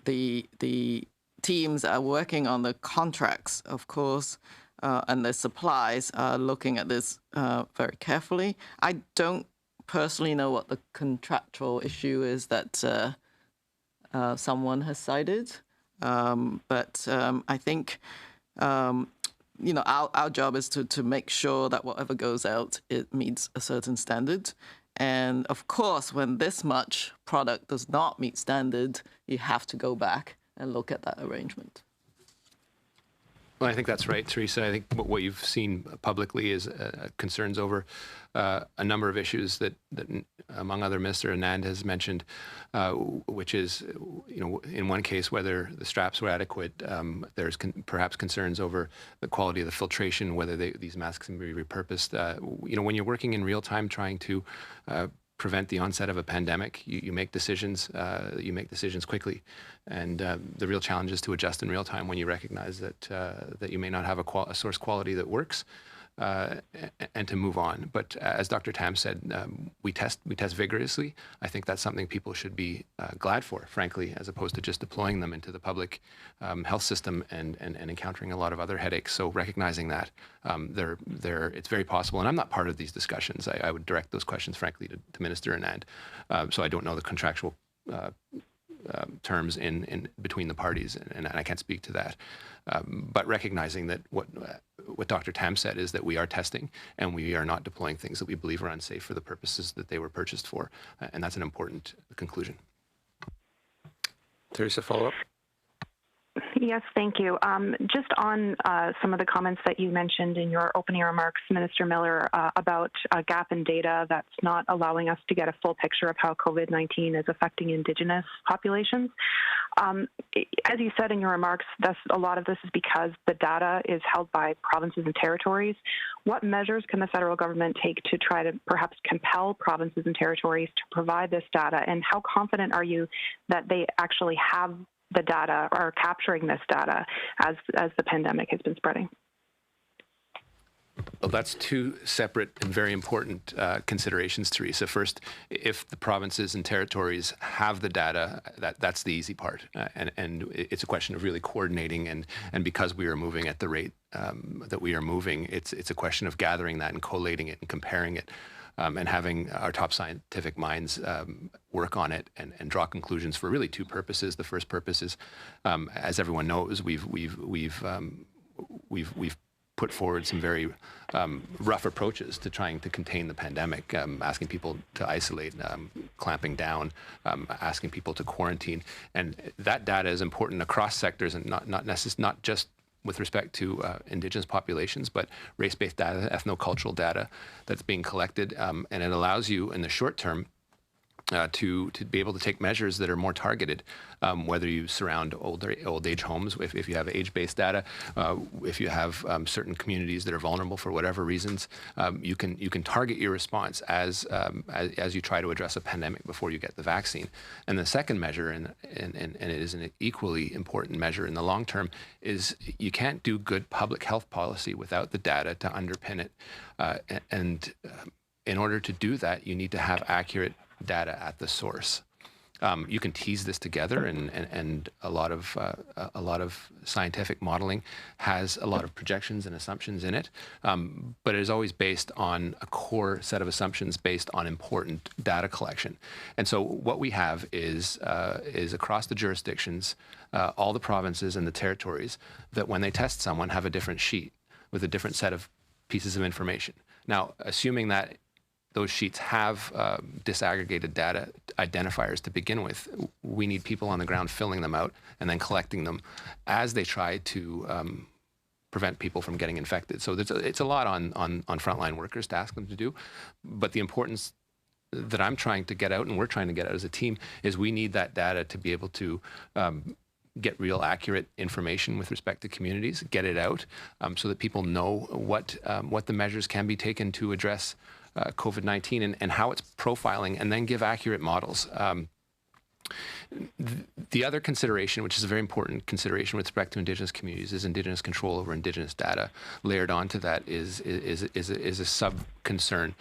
the teams are working on the contracts, of course, and the supplies are looking at this very carefully. I don't personally know what the contractual issue is that someone has cited, but I think our job is to make sure that whatever goes out, it meets a certain standard. And of course, when this much product does not meet standard, you have to go back and look at that arrangement. Well, I think that's right, Theresa. I think what you've seen publicly is concerns over a number of issues that among other, Minister Anand has mentioned, which is, in one case, whether the straps were adequate. There's perhaps concerns over the quality of the filtration, whether these masks can be repurposed. When you're working in real time trying to prevent the onset of a pandemic, you make decisions. You make decisions quickly, and the real challenge is to adjust in real time when you recognize that you may not have a source quality that works, and to move on. But as Dr. Tam said, we test vigorously. I think that's something people should be glad for, frankly, as opposed to just deploying them into the public health system and encountering a lot of other headaches. So recognizing that, it's very possible. And I'm not part of these discussions. I would direct those questions, frankly, to Minister Anand. So I don't know the contractual terms in between the parties, and I can't speak to that. But recognizing that what Dr. Tam said is that we are testing and we are not deploying things that we believe are unsafe for the purposes that they were purchased for, and that's an important conclusion. Theresa, follow-up? Yes, thank you. Just on some of the comments that you mentioned in your opening remarks, Minister Miller, about a gap in data that's not allowing us to get a full picture of how COVID-19 is affecting Indigenous populations. As you said in your remarks, a lot of this is because the data is held by provinces and territories. What measures can the federal government take to try to perhaps compel provinces and territories to provide this data? And how confident are you that they actually have the data or capturing this data as the pandemic has been spreading? Well, that's two separate and very important considerations, Theresa. First, if the provinces and territories have the data, that's the easy part. And it's a question of really coordinating. And because we are moving at the rate that we are moving, it's a question of gathering that and collating it and comparing it. And having our top scientific minds work on it and draw conclusions for really two purposes. The first purpose is, as everyone knows, we've put forward some very rough approaches to trying to contain the pandemic, asking people to isolate, clamping down, asking people to quarantine, and that data is important across sectors and not just with respect to Indigenous populations, but race-based data, ethno-cultural data that's being collected, and it allows you in the short term to be able to take measures that are more targeted, whether you surround old age homes, if you have age-based data, if you have certain communities that are vulnerable for whatever reasons, you can target your response as you try to address a pandemic before you get the vaccine. And the second measure, and it is an equally important measure in the long term, is you can't do good public health policy without the data to underpin it. In order to do that, you need to have accurate data at the source. You can tease this together, and a lot of scientific modeling has a lot of projections and assumptions in it, but it is always based on a core set of assumptions based on important data collection. And so what we have is across the jurisdictions, all the provinces and the territories, that when they test someone have a different sheet with a different set of pieces of information. Now, assuming that those sheets have disaggregated data identifiers to begin with, we need people on the ground filling them out and then collecting them as they try to prevent people from getting infected. So it's a lot on frontline workers to ask them to do, but the importance that I'm trying to get out, and we're trying to get out as a team, is we need that data to be able to get real accurate information with respect to communities, get it out so that people know what the measures can be taken to address COVID-19 and how it's profiling, and then give accurate models. The other consideration, which is a very important consideration with respect to Indigenous communities, is Indigenous control over Indigenous data. Layered onto that is a sub-concern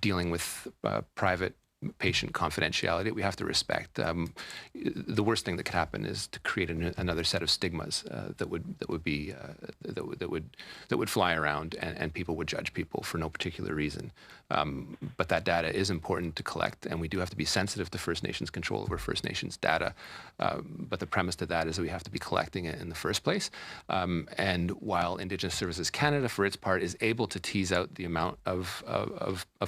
dealing with private patient confidentiality we have to respect. The worst thing that could happen is to create another set of stigmas that would fly around, and people would judge people for no particular reason. But that data is important to collect, and we do have to be sensitive to First Nations control over First Nations data. But the premise to that is that we have to be collecting it in the first place. And while Indigenous Services Canada, for its part, is able to tease out the amount of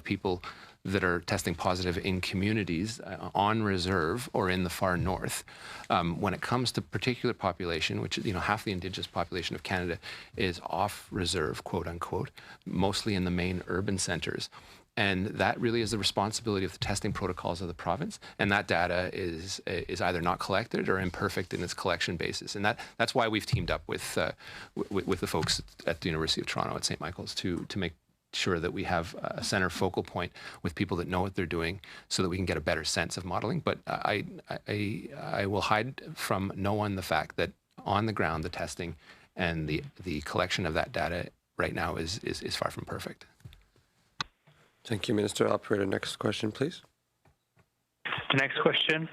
people that are testing positive in communities on reserve or in the far north. When it comes to particular population, which half the Indigenous population of Canada is off reserve, quote unquote, mostly in the main urban centres. And that really is the responsibility of the testing protocols of the province. And that data is either not collected or imperfect in its collection basis. And that's why we've teamed up with the folks at the University of Toronto at St. Michael's to make sure that we have a center focal point with people that know what they're doing, so that we can get a better sense of modeling. But I will hide from no one the fact that on the ground, the testing and the collection of that data right now is far from perfect. Thank you, Minister. Operator, next question, please. The next question.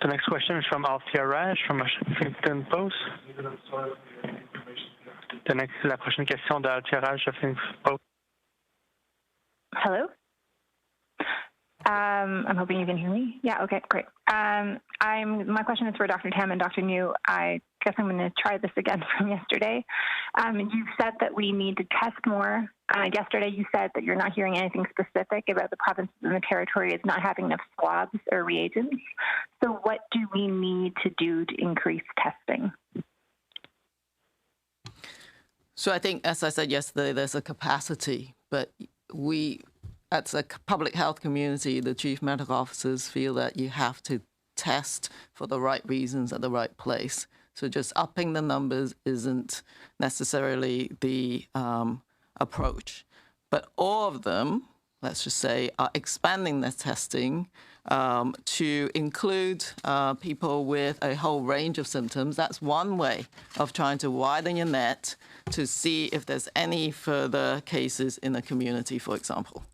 The next question is from Althea Raj from Huffington Post. La prochaine question de Althea Raj, Huffington Post. Hello? I'm hoping you can hear me. Yeah, okay, great. My question is for Dr. Tam and Dr. New. I guess I'm going to try this again from yesterday. You said that we need to test more. Yesterday you said that you're not hearing anything specific about the provinces and the territories not having enough swabs or reagents. So what do we need to do to increase testing? So I think, as I said yesterday, there's a capacity, but we, as a public health community, the chief medical officers feel that you have to test for the right reasons at the right place. So just upping the numbers isn't necessarily the approach. But all of them, let's just say, are expanding their testing to include people with a whole range of symptoms. That's one way of trying to widen your net to see if there's any further cases in the community, for example.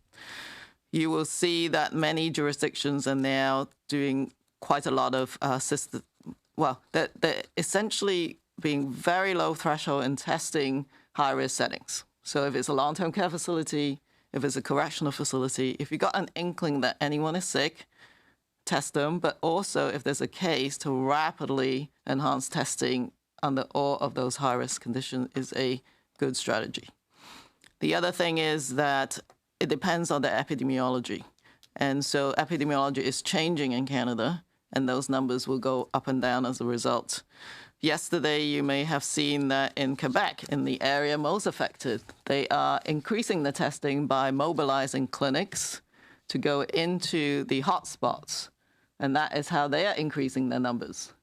You will see that many jurisdictions are now doing quite a lot of they're essentially being very low threshold in testing high-risk settings. So if it's a long-term care facility, if it's a correctional facility, if you've got an inkling that anyone is sick, test them, but also if there's a case, to rapidly enhance testing under all of those high-risk conditions is a good strategy. The other thing is that it depends on the epidemiology. And so epidemiology is changing in Canada, and those numbers will go up and down as a result. yesterday, you may have seen that in Quebec, in the area most affected, they are increasing the testing by mobilizing clinics to go into the hotspots. And that is how they are increasing their numbers.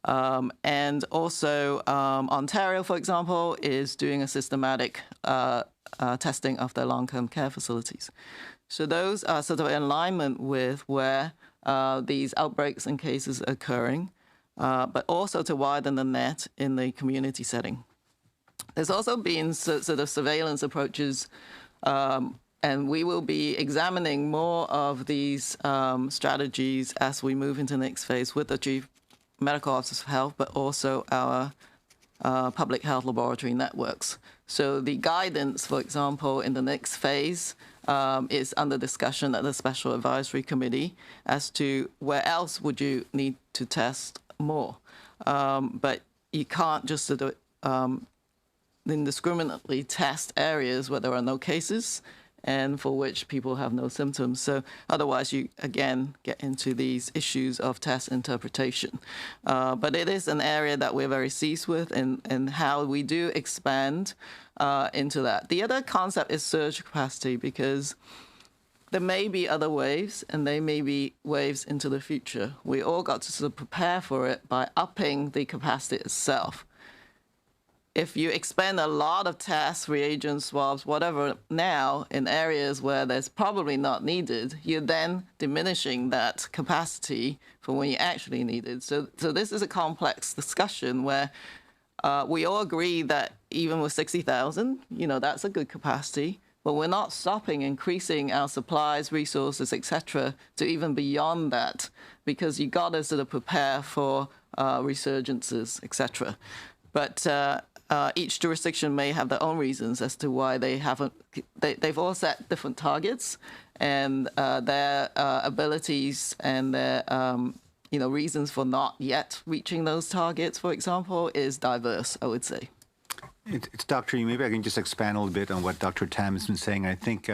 And also, Ontario, for example, is doing a systematic testing of their long-term care facilities. So those are sort of in alignment with where these outbreaks and cases are occurring, but also to widen the net in the community setting. There's also been sort of surveillance approaches, and we will be examining more of these strategies as we move into the next phase with the Chief Medical Office of Health, but also our public health laboratory networks. So the guidance, for example, in the next phase is under discussion at the Special Advisory Committee as to where else would you need to test more. But you can't just sort of indiscriminately test areas where there are no cases and for which people have no symptoms. So otherwise, you, again, get into these issues of test interpretation. But it is an area that we're very seized with in how we do expand into that. The other concept is surge capacity, because there may be other waves, and they may be waves into the future. We all got to sort of prepare for it by upping the capacity itself. If you expend a lot of tests, reagents, swabs, whatever, now in areas where there's probably not needed, you're then diminishing that capacity for when you actually need it. So this is a complex discussion where we all agree that even with 60,000, that's a good capacity, but we're not stopping increasing our supplies, resources, etc., to even beyond that, because you got to sort of prepare for resurgences, etc. But each jurisdiction may have their own reasons as to why they haven't. They've all set different targets, and their abilities and their reasons for not yet reaching those targets, for example, is diverse, I would say. It's Dr. Maybe I can just expand a little bit on what Dr. Tam has been saying. I think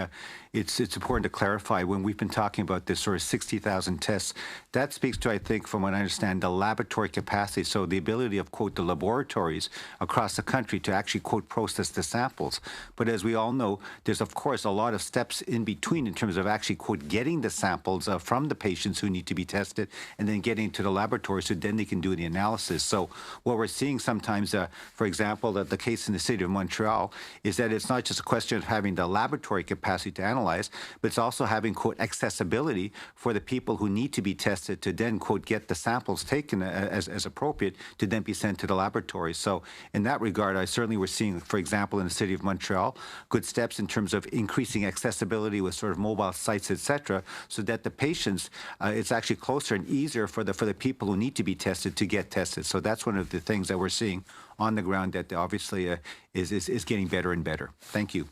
it's important to clarify when we've been talking about this sort of 60,000 tests. That speaks to, I think, from what I understand, the laboratory capacity. So the ability of, quote, the laboratories across the country to actually, quote, process the samples. But as we all know, there's, of course, a lot of steps in between in terms of actually, quote, getting the samples from the patients who need to be tested and then getting to the laboratory so then they can do the analysis. So what we're seeing sometimes, for example, the case in the city of Montreal is that it's not just a question of having the laboratory capacity to analyze, but it's also having, quote, accessibility for the people who need to be tested to then, quote, get the samples taken as appropriate to then be sent to the laboratory. So in that regard, I certainly we're seeing, for example, in the city of Montreal, good steps in terms of increasing accessibility with sort of mobile sites, etc., so that the patients, it's actually closer and easier for the people who need to be tested to get tested. So that's one of the things that we're seeing on the ground that obviously is getting better and better. Thank you.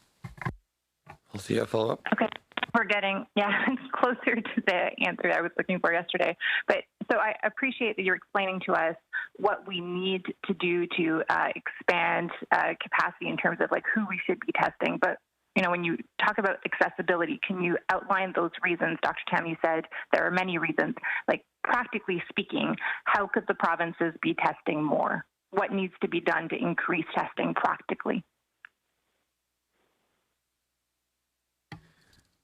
I'll see you follow up. Okay. We're getting, closer to the answer I was looking for yesterday. But so I appreciate that you're explaining to us what we need to do to expand capacity in terms of like who we should be testing. But when you talk about accessibility, can you outline those reasons? Dr. Tam, you said there are many reasons. Like practically speaking, how could the provinces be testing more? What needs to be done to increase testing practically?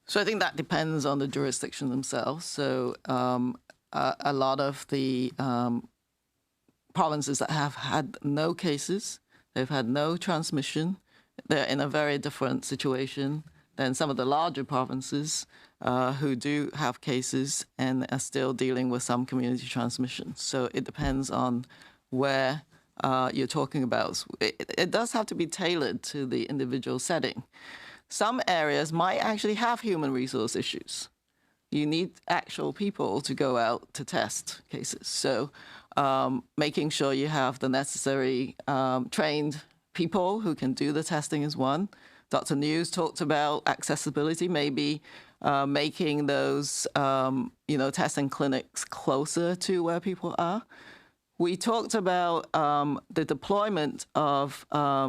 So I think that depends on the jurisdiction themselves. So a lot of the provinces that have had no cases, they've had no transmission, they're in a very different situation than some of the larger provinces who do have cases and are still dealing with some community transmission. So it depends on where you're talking about. It does have to be tailored to the individual setting. Some areas might actually have human resource issues. You need actual people to go out to test cases. So making sure you have the necessary trained people who can do the testing is one. Dr. News talked about accessibility, maybe making those testing clinics closer to where people are. We talked about the deployment of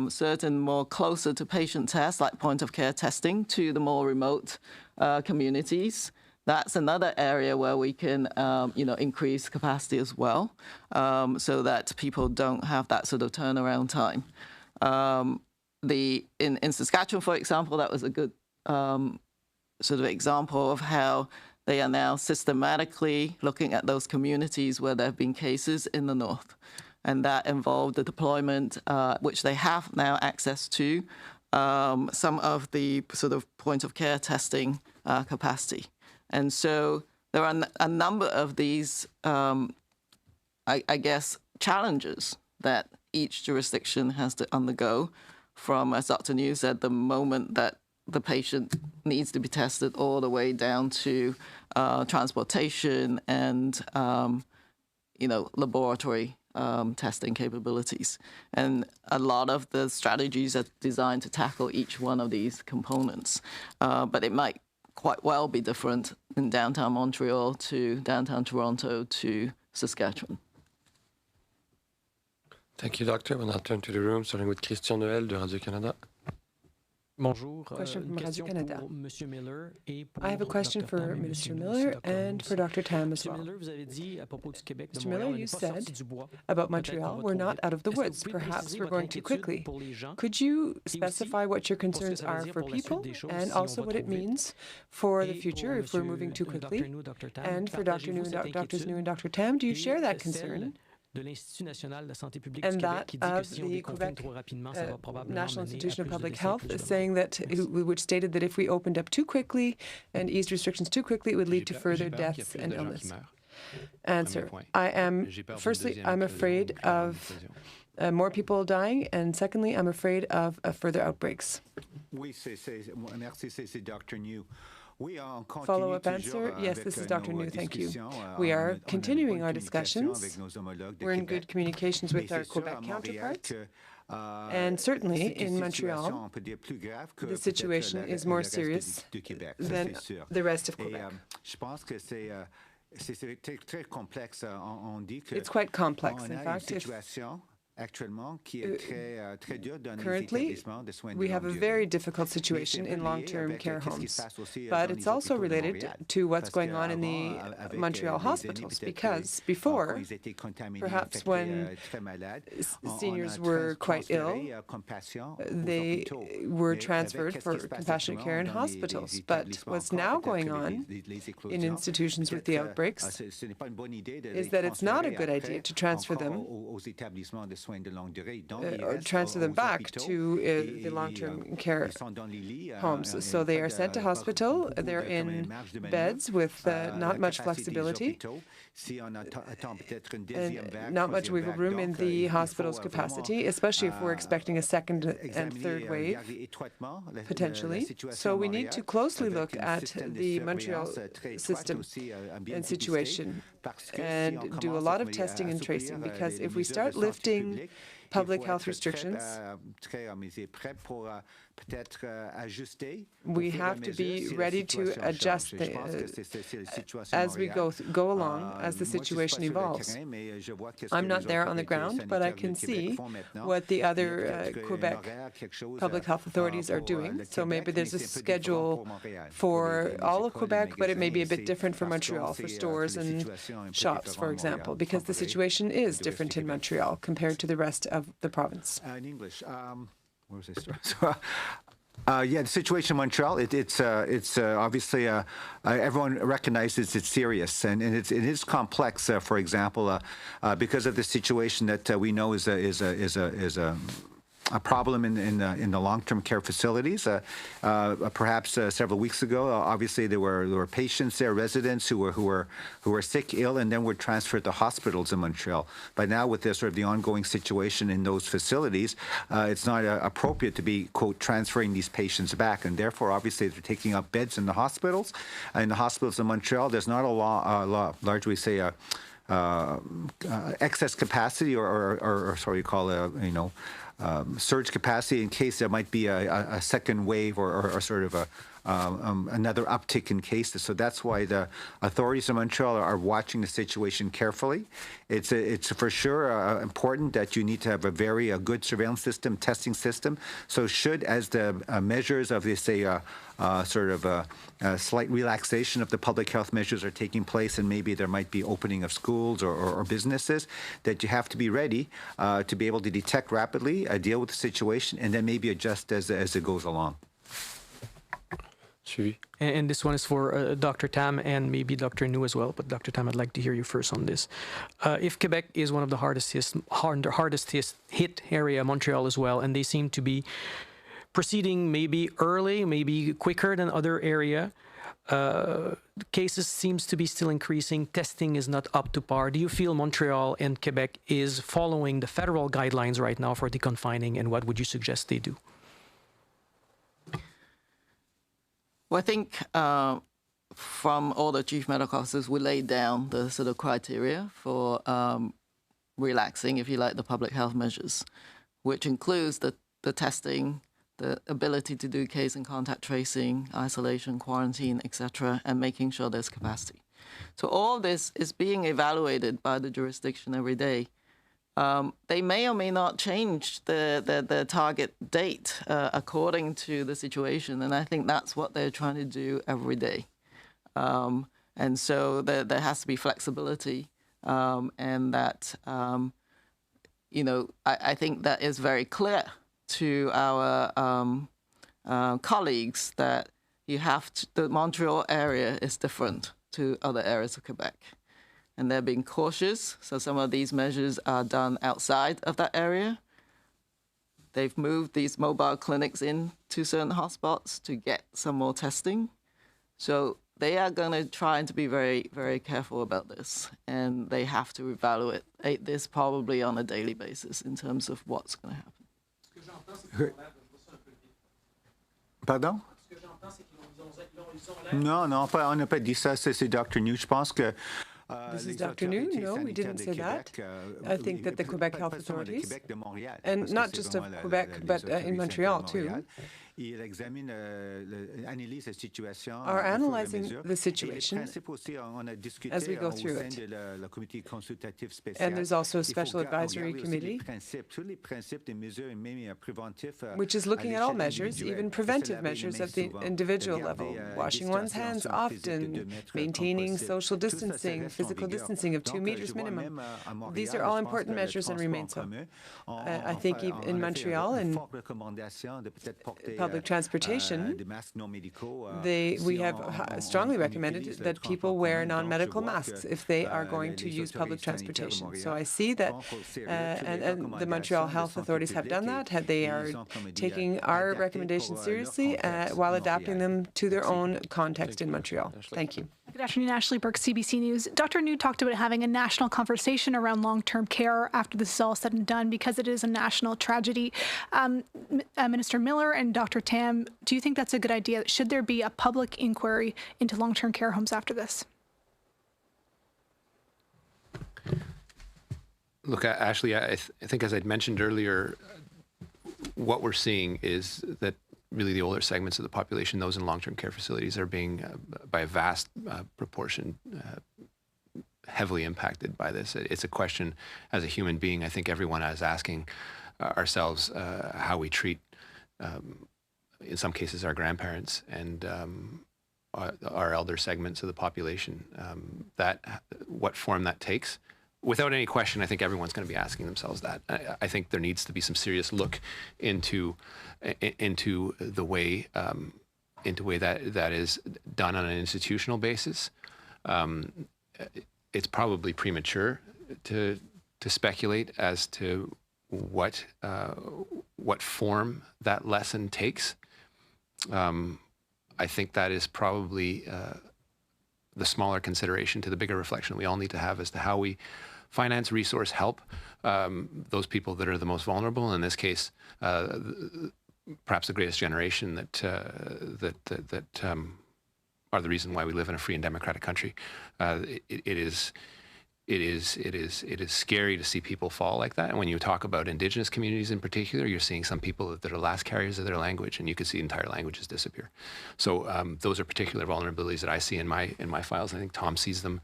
certain more closer to patient tests, like point of care testing, to the more remote communities. that's another area where we can, increase capacity as well, so that people don't have that sort of turnaround time. In Saskatchewan, for example, that was a good sort of example of how they are now systematically looking at those communities where there have been cases in the north. And that involved the deployment, which they have now access to, some of the sort of point of care testing capacity. And so there are a number of these, I guess, challenges that each jurisdiction has to undergo from, as Dr. New said, the moment that the patient needs to be tested all the way down to transportation and, laboratory testing capabilities. And a lot of the strategies are designed to tackle each one of these components. But it might quite well be different in downtown Montreal to downtown Toronto to Saskatchewan. Thank you, Doctor. We'll now turn to the room, starting with Christian Noël de Radio-Canada. Bonjour. Question from Radio-Canada. I have a question for Minister Miller and for Dr. Tam as well. Mr. Miller, you said about Montreal, we're not out of the woods. Perhaps we're going too quickly. Could you specify what your concerns are for people and also what it means for the future if we're moving too quickly? And for Drs. New and Dr. Tam, do you share that concern? And that of the Quebec National Institution of Public Health is saying that, which stated that if we opened up too quickly and eased restrictions too quickly, it would lead to further deaths and illness. Answer. Firstly, I'm afraid of more people dying, and secondly, I'm afraid of further outbreaks. Merci, Dr. New. Follow-up answer? Yes, this is Dr. New. Thank you. We are continuing our discussions. We're in good communications with our Quebec counterparts. And certainly in Montreal, the situation is more serious than the rest of Quebec. It's quite complex, in fact. Currently, we have a very difficult situation in long-term care homes, but it's also related to what's going on in the Montreal hospitals, because before, perhaps when seniors were quite ill, they were transferred for compassionate care in hospitals. But what's now going on in institutions with the outbreaks is that it's not a good idea to transfer them transfer them back to the long-term care homes. So they are sent to hospital. They're in beds with not much flexibility and not much wiggle room in the hospital's capacity, especially if we're expecting a second and third wave, potentially. So we need to closely look at the Montreal system and situation and do a lot of testing and tracing, because if we start lifting public health restrictions, we have to be ready to adjust as we go along, as the situation evolves. I'm not there on the ground, but I can see what the other Quebec public health authorities are doing. So maybe there's a schedule for all of Quebec, but it may be a bit different for Montreal, for stores and shops, for example, because the situation is different in Montreal compared to the rest of the province. In English, where was I starting? Yeah, the situation in Montreal, it's obviously, everyone recognizes it's serious, and it is complex, for example, because of the situation that we know is a problem in the long-term care facilities. Perhaps several weeks ago, obviously there were patients there, residents who were sick, ill, and then were transferred to hospitals in Montreal. But now, with this sort of the ongoing situation in those facilities, it's not appropriate to be, quote, transferring these patients back, and therefore, obviously, they're taking up beds in the hospitals. In the hospitals in Montreal, there's not largely say excess capacity or sorry, call surge capacity in case there might be a second wave or sort of another uptick in cases. So that's why the authorities in Montreal are watching the situation carefully. It's for sure important that you need to have a very good surveillance system, testing system. So should, as the measures of this, sort of a slight relaxation of the public health measures are taking place, and maybe there might be opening of schools or businesses, that you have to be ready to be able to detect rapidly, deal with the situation, and then maybe adjust as it goes along. And this one is for Dr. Tam and maybe Dr. New as well. But Dr. Tam, I'd like to hear you first on this. If Quebec is one of the hardest hit area, Montreal as well, and they seem to be proceeding maybe early, maybe quicker than other area. Cases seems to be still increasing. Testing is not up to par. Do you feel Montreal and Quebec is following the federal guidelines right now for deconfining, and what would you suggest they do? Well, I think from all the chief medical officers, we laid down the sort of criteria for relaxing, if you like, the public health measures, which includes the testing, the ability to do case and contact tracing, isolation, quarantine, etc., and making sure there's capacity. So all this is being evaluated by the jurisdiction every day. They may or may not change the target date according to the situation, and I think that's what they're trying to do every day. And so there has to be flexibility, and that, I think that is very clear to our colleagues that the Montreal area is different to other areas of Quebec. And they're being cautious, so some of these measures are done outside of that area. They've moved these mobile clinics into certain hotspots to get some more testing. So they are going to try to be very, very careful about this, and they have to evaluate this probably on a daily basis in terms of what's going to happen. Pardon? Non, on n'a pas dit ça, c'est Dr. New. Je pense que this is Dr. New. No, we didn't say that. I think that the Quebec health authorities, and not just of Quebec, but in Montreal too, are analyzing the situation as we go through it. And there's also a special advisory committee which is looking at all measures, even preventive measures at the individual level, washing one's hands often, maintaining social distancing, physical distancing of 2 meters minimum. These are all important measures and remain so. I think even in Montreal and public transportation, we have strongly recommended that people wear non-medical masks if they are going to use public transportation. So I see that, and the Montreal health authorities have done that. They are taking our recommendations seriously while adapting them to their own context in Montreal. Thank you. Good afternoon, Ashley Burke, CBC News. Dr. New talked about having a national conversation around long-term care after this is all said and done because it is a national tragedy. Minister Miller and Dr. Tam, do you think that's a good idea? Should there be a public inquiry into long-term care homes after this? Look, Ashley, I think as I'd mentioned earlier, what we're seeing is that really the older segments of the population, those in long-term care facilities, are being, by a vast proportion, heavily impacted by this. It's a question, as a human being, I think everyone is asking ourselves how we treat, in some cases, our grandparents and our elder segments of the population. What form that takes. Without any question, I think everyone's going to be asking themselves that. I think there needs to be some serious look into the way that is done on an institutional basis. It's probably premature to speculate as to what form that lesson takes. I think that is probably the smaller consideration to the bigger reflection we all need to have as to how we finance, resource, help those people that are the most vulnerable. In this case, perhaps the greatest generation that are the reason why we live in a free and democratic country. It is it is scary to see people fall like that. And when you talk about Indigenous communities in particular, you're seeing some people that are last carriers of their language, and you could see entire languages disappear. So those are particular vulnerabilities that I see in my files. I think Tom sees them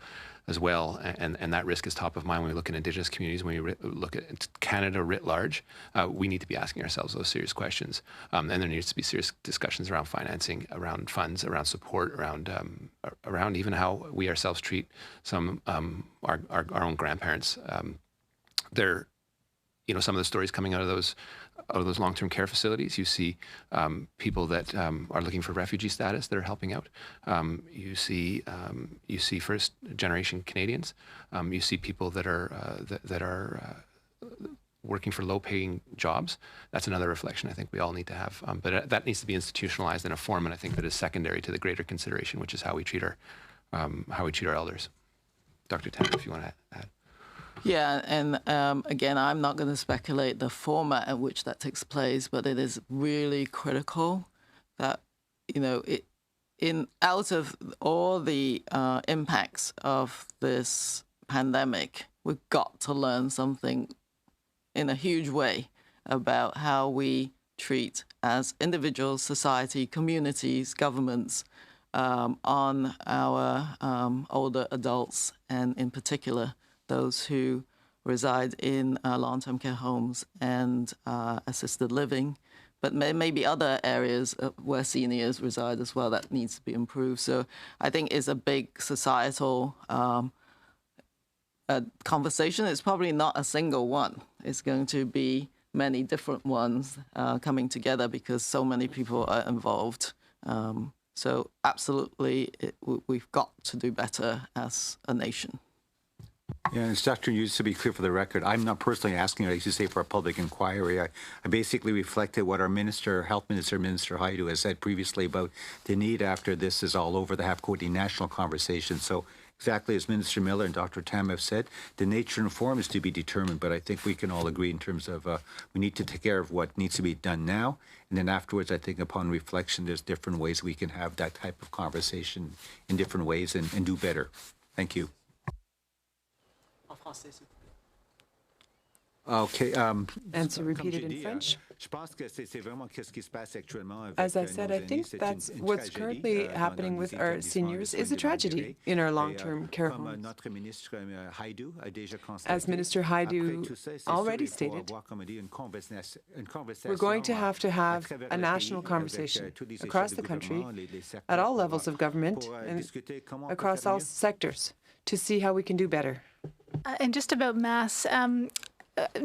as well, and that risk is top of mind when we look at Indigenous communities. When we look at Canada writ large, we need to be asking ourselves those serious questions, and there needs to be serious discussions around financing, around funds, around support, around even how we ourselves treat some our own grandparents. They're, some of the stories coming out of those long-term care facilities. You see people that are looking for refugee status that are helping out. You see first-generation Canadians. You see people that are working for low-paying jobs. That's another reflection I think we all need to have. But that needs to be institutionalized in a form, and I think that is secondary to the greater consideration, which is how we treat our elders. Dr. Tam, if you want to add. Yeah, and again, I'm not going to speculate the format at which that takes place, but it is really critical that, out of all the impacts of this pandemic, we've got to learn something in a huge way about how we treat, as individuals, society, communities, governments, on our older adults, and in particular, those who reside in long-term care homes and assisted living, but maybe other areas where seniors reside as well that needs to be improved. So I think it's a big societal conversation. It's probably not a single one. It's going to be many different ones coming together because so many people are involved. So absolutely, we've got to do better as a nation. Yeah, and Dr. Hughes, to be clear for the record, I'm not personally asking, I used to say, for a public inquiry. I basically reflected what our Health Minister, Minister Rideau, has said previously about the need after this is all over to have a national conversation. So exactly as Minister Miller and Dr. Tam have said, the nature and form is to be determined, but I think we can all agree in terms of we need to take care of what needs to be done now, and then afterwards, I think upon reflection, there's different ways we can have that type of conversation in different ways and do better. Thank you. Okay. Answer repeated in French. As I said, I think that's what's currently happening with our seniors is a tragedy in our long-term care homes. As Minister Rideau already stated, we're going to have a national conversation across the country at all levels of government and across all sectors to see how we can do better. And just about masks,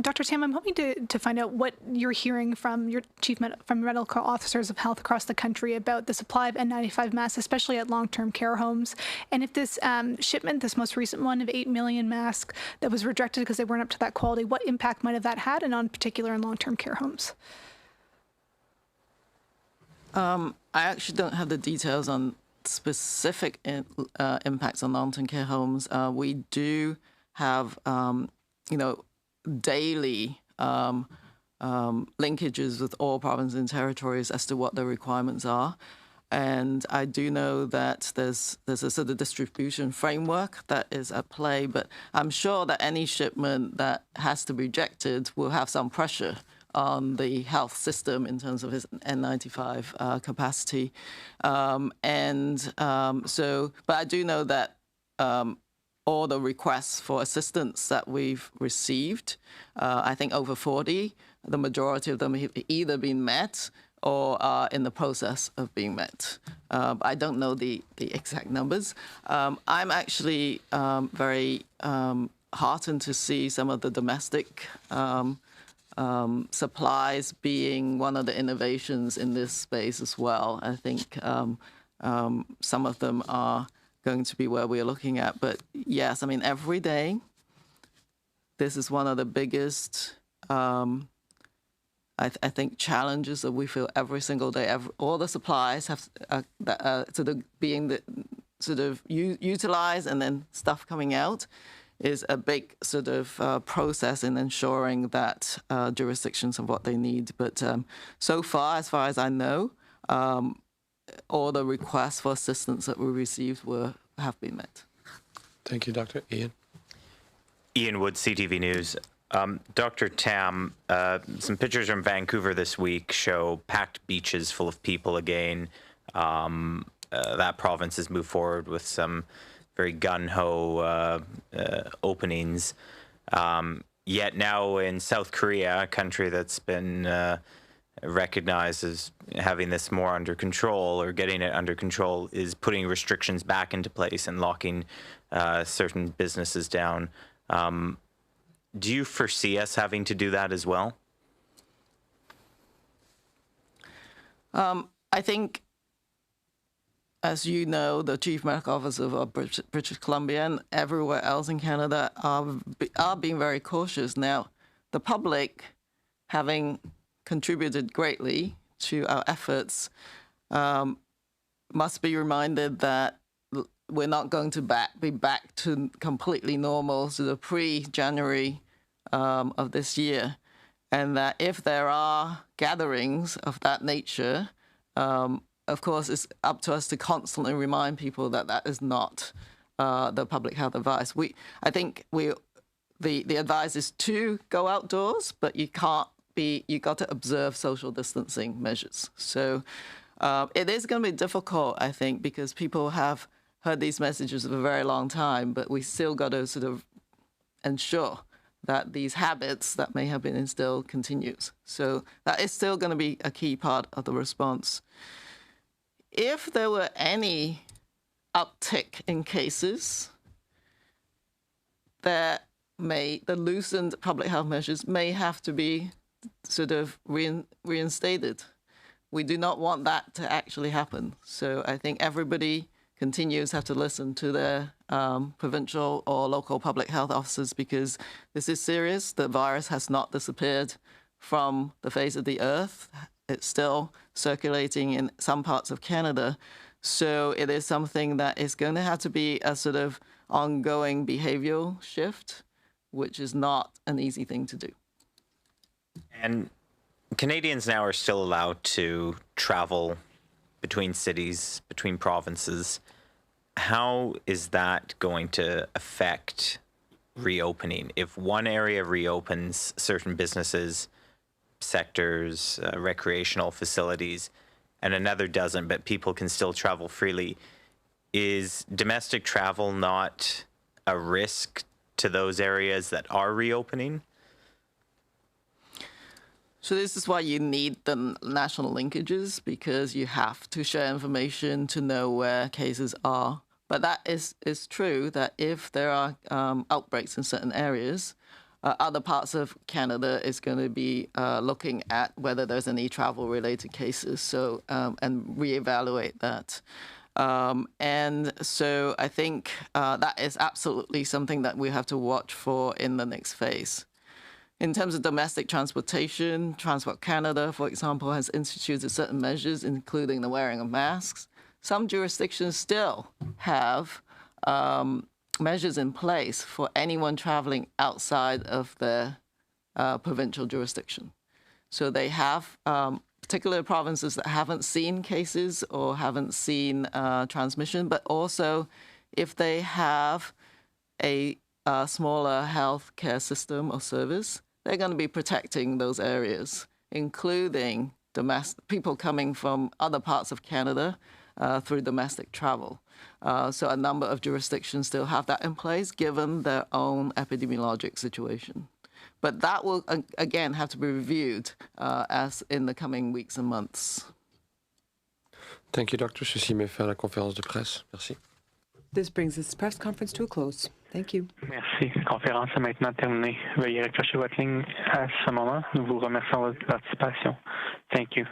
Dr. Tam, I'm hoping to find out what you're hearing from your from medical officers of health across the country about the supply of N95 masks, especially at long-term care homes, and if this shipment, this most recent one of 8 million masks that was rejected because they weren't up to that quality, what impact might have that had, and on particular in long-term care homes? I actually don't have the details on specific impacts on long-term care homes. We do have, daily linkages with all provinces and territories as to what the requirements are. And I do know that there's a sort of distribution framework that is at play, but I'm sure that any shipment that has to be rejected will have some pressure on the health system in terms of its N95 capacity. But I do know that all the requests for assistance that we've received, I think over 40, the majority of them have either been met or are in the process of being met. I don't know the exact numbers. I'm actually very heartened to see some of the domestic supplies being one of the innovations in this space as well. I think some of them are going to be where we're looking at. But yes, I mean, every day, this is one of the biggest, I think, challenges that we feel every single day. All the supplies have sort of being utilized and then stuff coming out is a big sort of process in ensuring that jurisdictions have what they need. But so far as I know, all the requests for assistance that we received have been met. Thank you, Dr. Ian. Ian Wood, CTV News. Dr. Tam, some pictures from Vancouver this week show packed beaches full of people again. That province has moved forward with some very gun-ho openings. Yet now in South Korea, a country that's been recognized as having this more under control or getting it under control, is putting restrictions back into place and locking certain businesses down. Do you foresee us having to do that as well? I think, as you know, the Chief Medical Officer of British Columbia and everywhere else in Canada are being very cautious. Now, the public, having contributed greatly to our efforts, must be reminded that we're not going to be back to completely normal, to the pre-January of this year. And that if there are gatherings of that nature, of course, it's up to us to constantly remind people that that is not the public health advice. I think the advice is to go outdoors, but you got to observe social distancing measures. So it is going to be difficult, I think, because people have heard these messages for a very long time, but we still got to sort of ensure that these habits that may have been instilled continues. So that is still going to be a key part of the response. If there were any uptick in cases, the loosened public health measures may have to be sort of reinstated. We do not want that to actually happen. So I think everybody continues have to listen to their provincial or local public health officers, because this is serious. The virus has not disappeared from the face of the earth. It's still circulating in some parts of Canada. So it is something that is going to have to be a sort of ongoing behavioral shift, which is not an easy thing to do. And Canadians now are still allowed to travel between cities, between provinces. How is that going to affect reopening? If one area reopens, certain businesses, sectors, recreational facilities, and another doesn't, but people can still travel freely, is domestic travel not a risk to those areas that are reopening? So this is why you need the national linkages, because you have to share information to know where cases are. But that is true that if there are outbreaks in certain areas, other parts of Canada is going to be looking at whether there's any travel-related cases, so and reevaluate that. And so I think that is absolutely something that we have to watch for in the next phase. In terms of domestic transportation, Transport Canada, for example, has instituted certain measures, including the wearing of masks. Some jurisdictions still have measures in place for anyone traveling outside of their provincial jurisdiction. So they have particular provinces that haven't seen cases or haven't seen transmission, but also if they have a smaller healthcare system or service, they're going to be protecting those areas, including people coming from other parts of Canada through domestic travel. So a number of jurisdictions still have that in place, given their own epidemiologic situation. But that will, again, have to be reviewed as in the coming weeks and months. Thank you, Doctor. Ceci met fin à la conférence de presse. Merci. This brings this press conference to a close. Thank you. Merci. La conférence est maintenant terminée. Veuillez raccrocher votre ligne à ce moment. Nous vous remercions de votre participation. Thank you.